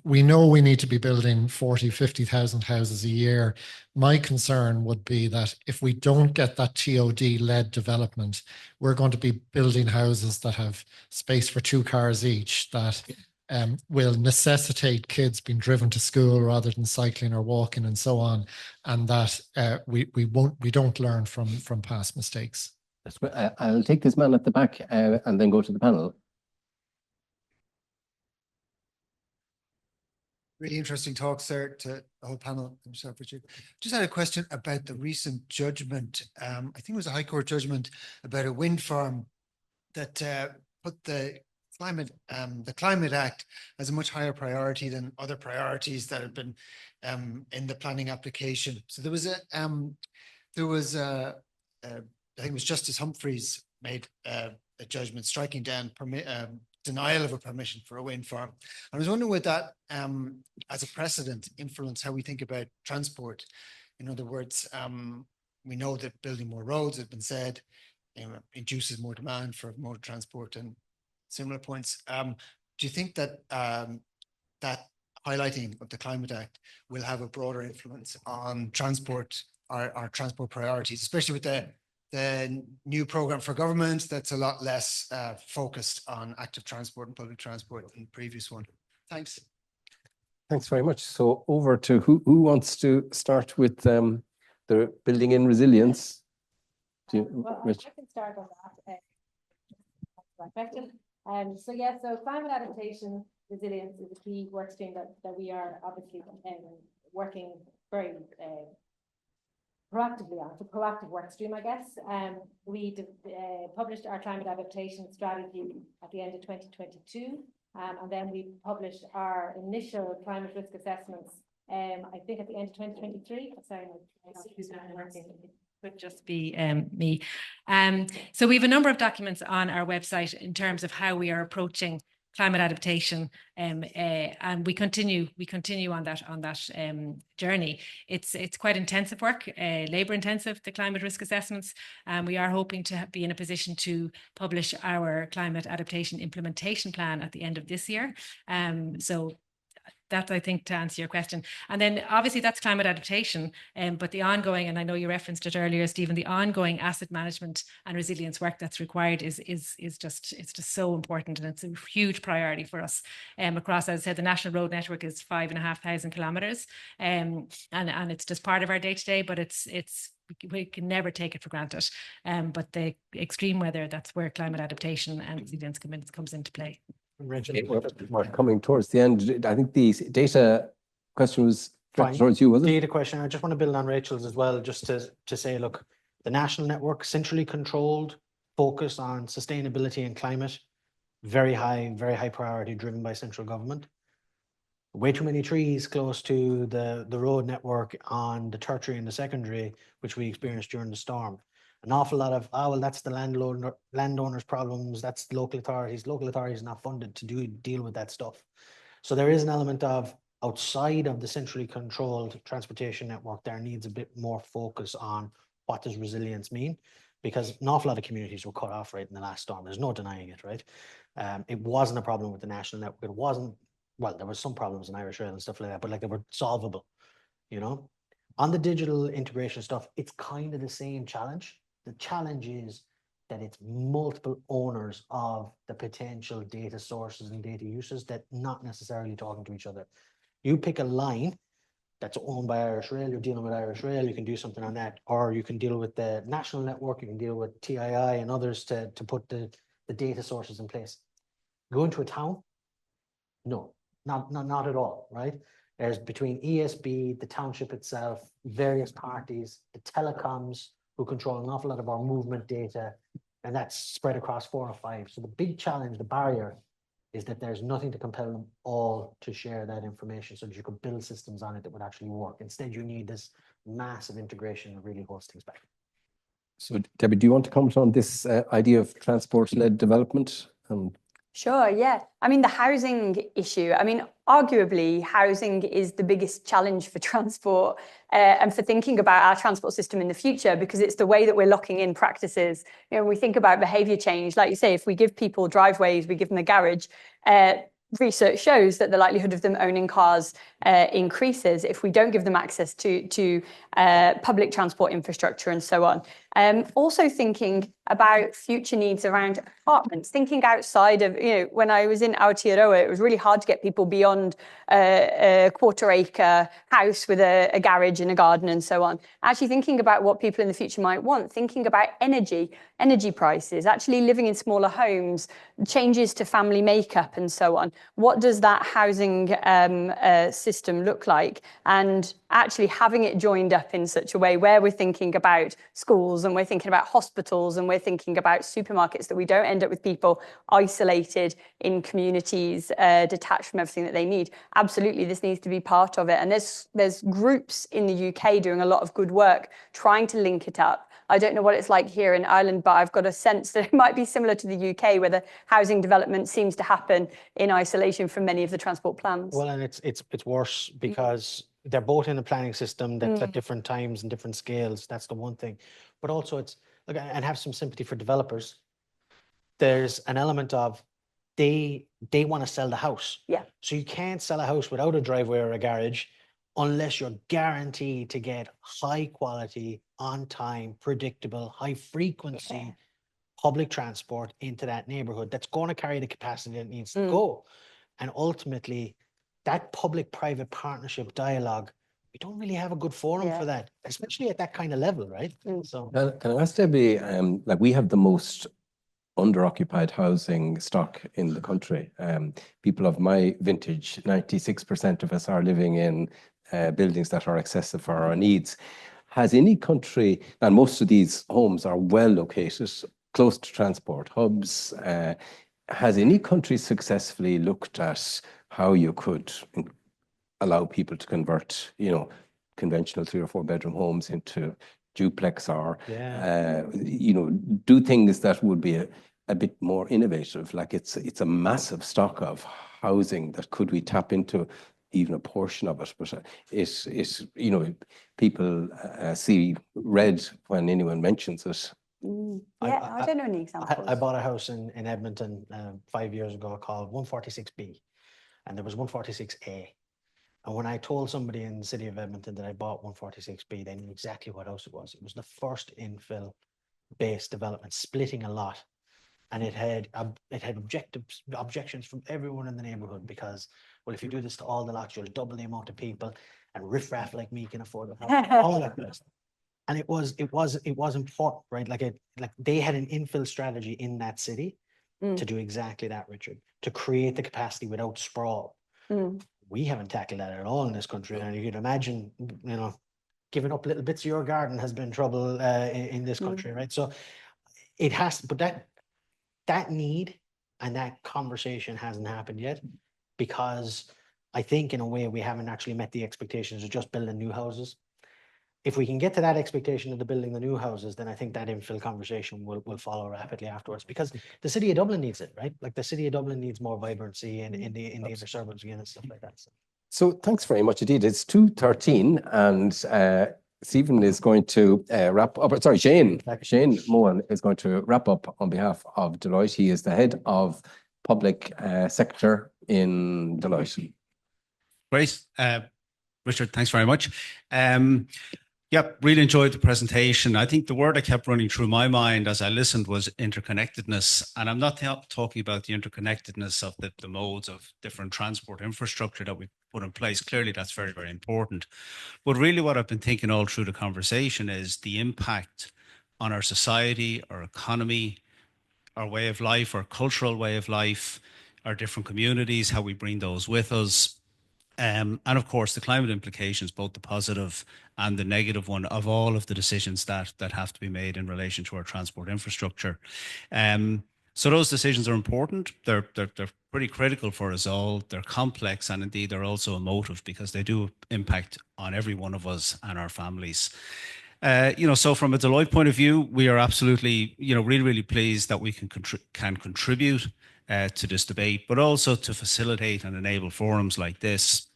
S8: We know we need to be building 40, 50,000 houses a year. My concern would be that if we don't get that TOD-led development, we're going to be building houses that have space for 2 cars each, that
S13: will necessitate kids being driven to school rather than cycling or walking and so on, and that we don't learn from past mistakes.
S2: That's great. I'll take this man at the back and then go to the panel.
S14: Really interesting talk, sir, to the whole panel. Himself, Richard. Just had a question about the recent judgment. I think it was a High Court judgment about a wind farm that put the Climate Act as a much higher priority than other priorities that have been in the planning application. So there was I think it was Justice Humphreys made a judgment striking down denial of a permission for a wind farm. I was wondering, would that, as a precedent, influence how we think about transport? In other words, we know that building more roads, has been said, induces more demand for motor transport and similar points. Do you think that that highlighting of the Climate Act will have a broader influence on transport, our transport priorities, especially with the new program for government that's a lot less focused on active transport and public transport than the previous one? Thanks.
S2: Thanks very much. So over to who wants to start with the building in resilience?
S3: Well, I can start on that. Question. So climate adaptation resilience is a key work stream that we are obviously working very proactively on. It's a proactive work stream, I guess. We published our climate adaptation strategy at the end of 2022, and then we published our initial climate risk assessments, I think at the end of 2023. Sorry, could just be me. So we have a number of documents on our website in terms of how we are approaching climate adaptation, and we continue on that journey. It's quite intensive work, labor intensive, the climate risk assessments, and we are hoping to be in a position to publish our climate adaptation implementation plan at the end of this year. So that, I think, to answer your question. And then obviously that's climate adaptation, but the ongoing, and I know you referenced it earlier, Stephen, the ongoing asset management and resilience work that's required is just so important, and it's a huge priority for us across. As I said, the national road network is 5,500 kilometers, and it's just part of our day to day, but we can never take it for granted. But the extreme weather, that's where climate adaptation and resilience comes into play.
S2: We're coming towards the end. I think the data question was towards you, was it?
S5: Data question. I just want to build on Rachel's as well, just to say, look, the national network, centrally controlled, focus on sustainability and climate, very high priority, driven by central government. Way too many trees close to the road network on the tertiary and the secondary, which we experienced during the storm. An awful lot of, well, that's the landowners' problems, that's local authorities. Local authorities are not funded to deal with that stuff. So there is an element of, outside of the centrally controlled transportation network, there needs a bit more focus on what does resilience mean, because an awful lot of communities were cut off right in the last storm. There's no denying it, right? It wasn't a problem with the national network. It wasn't, well, there was some problems in Irish Rail and stuff like that, but like they were solvable, you know? On the digital integration stuff, it's kind of the same challenge. The challenge is that it's multiple owners of the potential data sources and data uses that not necessarily talking to each other. You pick a line that's owned by Irish Rail, you're dealing with Irish Rail, you can do something on that, or you can deal with the national network, you can deal with TII and others to put the data sources in place. Go into a town? No, not at all, right? There's between ESB, the township itself, various parties, the telecoms, who control an awful lot of our movement data, and that's spread across 4 or 5. So the big challenge, the barrier, is that there's nothing to compel them all to share that information so that you could build systems on it that would actually work. Instead, you need this massive integration that really holds things back.
S2: So Debbie, do you want to comment on this idea of transport-led development?
S4: Sure, yeah. I mean, the housing issue, I mean, arguably, housing is the biggest challenge for transport and for thinking about our transport system in the future, because it's the way that we're locking in practices. You know, when we think about behaviour change, like you say, if we give people driveways, we give them a garage, research shows that the likelihood of them owning cars increases if we don't give them access to public transport infrastructure and so on. Also thinking about future needs around apartments, thinking outside of, when I was in Aotearoa, it was really hard to get people beyond a quarter-acre house with a garage and a garden and so on. Actually thinking about what people in the future might want, thinking about energy prices, actually living in smaller homes, changes to family makeup and so on. What does that housing system look like? And actually having it joined up in such a way where we're thinking about schools and we're thinking about hospitals and we're thinking about supermarkets, that we don't end up with people isolated in communities, detached from everything that they need. Absolutely, this needs to be part of it. And there's groups in the UK doing a lot of good work trying to link it up. I don't know what it's like here in Ireland, but I've got a sense that it might be similar to the UK, where the housing development seems to happen in isolation from many of the transport plans.
S5: Well, and it's worse because they're both in the planning system that's at different times and different scales. That's the one thing. But also it's, look, and have some sympathy for developers. There's an element of they want to sell the house.
S4: Yeah.
S5: So you can't sell a house without a driveway or a garage unless you're guaranteed to get high quality, on time, predictable, high frequency public transport into that neighborhood that's going to carry the capacity that it needs to go. And ultimately, that public-private partnership dialogue, we don't really have a good forum for that, especially at that kind of level, right? So
S2: Can I ask Debbie, like we have the most under-occupied housing stock in the country. People of my vintage, 96% of us are living in buildings that are excessive for our needs. Has any country, and most of these homes are well located, close to transport hubs, has any country successfully looked at how you could allow people to convert, conventional 3 or 4 bedroom homes into duplex or, do things that would be a bit more innovative? Like it's a massive stock of housing that could we tap into even a portion of it, but it's people see red when anyone mentions it.
S4: I don't know any examples.
S5: I bought a house in Edmonton 5 years ago called 146B, and there was 146A. And when I told somebody in the city of Edmonton that I bought 146B, they knew exactly what house it was. It was the first infill-based development, splitting a lot. And it had objections from everyone in the neighborhood because, well, if you do this to all the lots, you'll double the amount of people, and riffraff like me can afford the house, all that kind of stuff. And it was important, right? Like they had an infill strategy in that city to do exactly that, Richard, to create the capacity without sprawl. We haven't tackled that at all in this country, and you can imagine, giving up little bits of your garden has been trouble in this country, right? So it has, but that need and that conversation hasn't happened yet, because I think in a way we haven't actually met the expectations of just building new houses. If we can get to that expectation of the building the new houses, then I think that infill conversation will follow rapidly afterwards, because the city of Dublin needs it, right? Like the city of Dublin needs more vibrancy in the inner suburbs again and stuff like that.
S2: So thanks very much indeed. It's 2:13 and Stephen is going to wrap up. Sorry, Shane Mohan is going to wrap up on behalf of Deloitte. He is the head of public sector in Deloitte.
S15: Great. Richard, thanks very much. Yep, really enjoyed the presentation. I think the word that kept running through my mind as I listened was interconnectedness. And I'm not talking about the interconnectedness of the modes of different transport infrastructure that we put in place. Clearly, that's very, very important. But really what I've been thinking all through the conversation is the impact on our society, our economy, our way of life, our cultural way of life, our different communities, how we bring those with us. And of course, the climate implications, both the positive and the negative one of all of the decisions that have to be made in relation to our transport infrastructure. So those decisions are important. They're pretty critical for us all. They're complex, and indeed they're also emotive, because they do impact on every one of us and our families. So from a Deloitte point of view, we are absolutely, really, really pleased that we can contribute to this debate, but also to facilitate and enable forums like this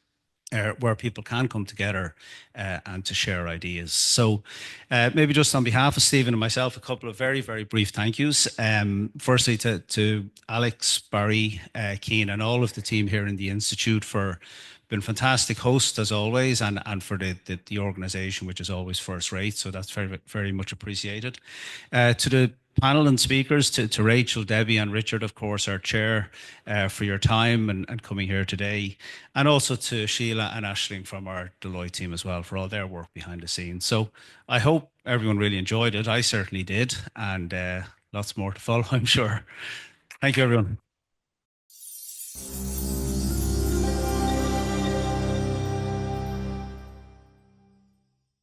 S15: where people can come together and to share ideas. So maybe just on behalf of Stephen and myself, a couple of very, very brief thank yous. Firstly to Alex, Barry, Keane, and all of the team here in the Institute for been fantastic host as always, and for the organisation, which is always first rate. So that's very, very much appreciated. To the panel and speakers, to Rachel, Debbie and Richard, of course, our chair, for your time and coming here today. And also to Sheila and Aisling from our Deloitte team as well for all their work behind the scenes. So I hope everyone really enjoyed it. I certainly did. And lots more to follow, I'm sure. Thank you, everyone.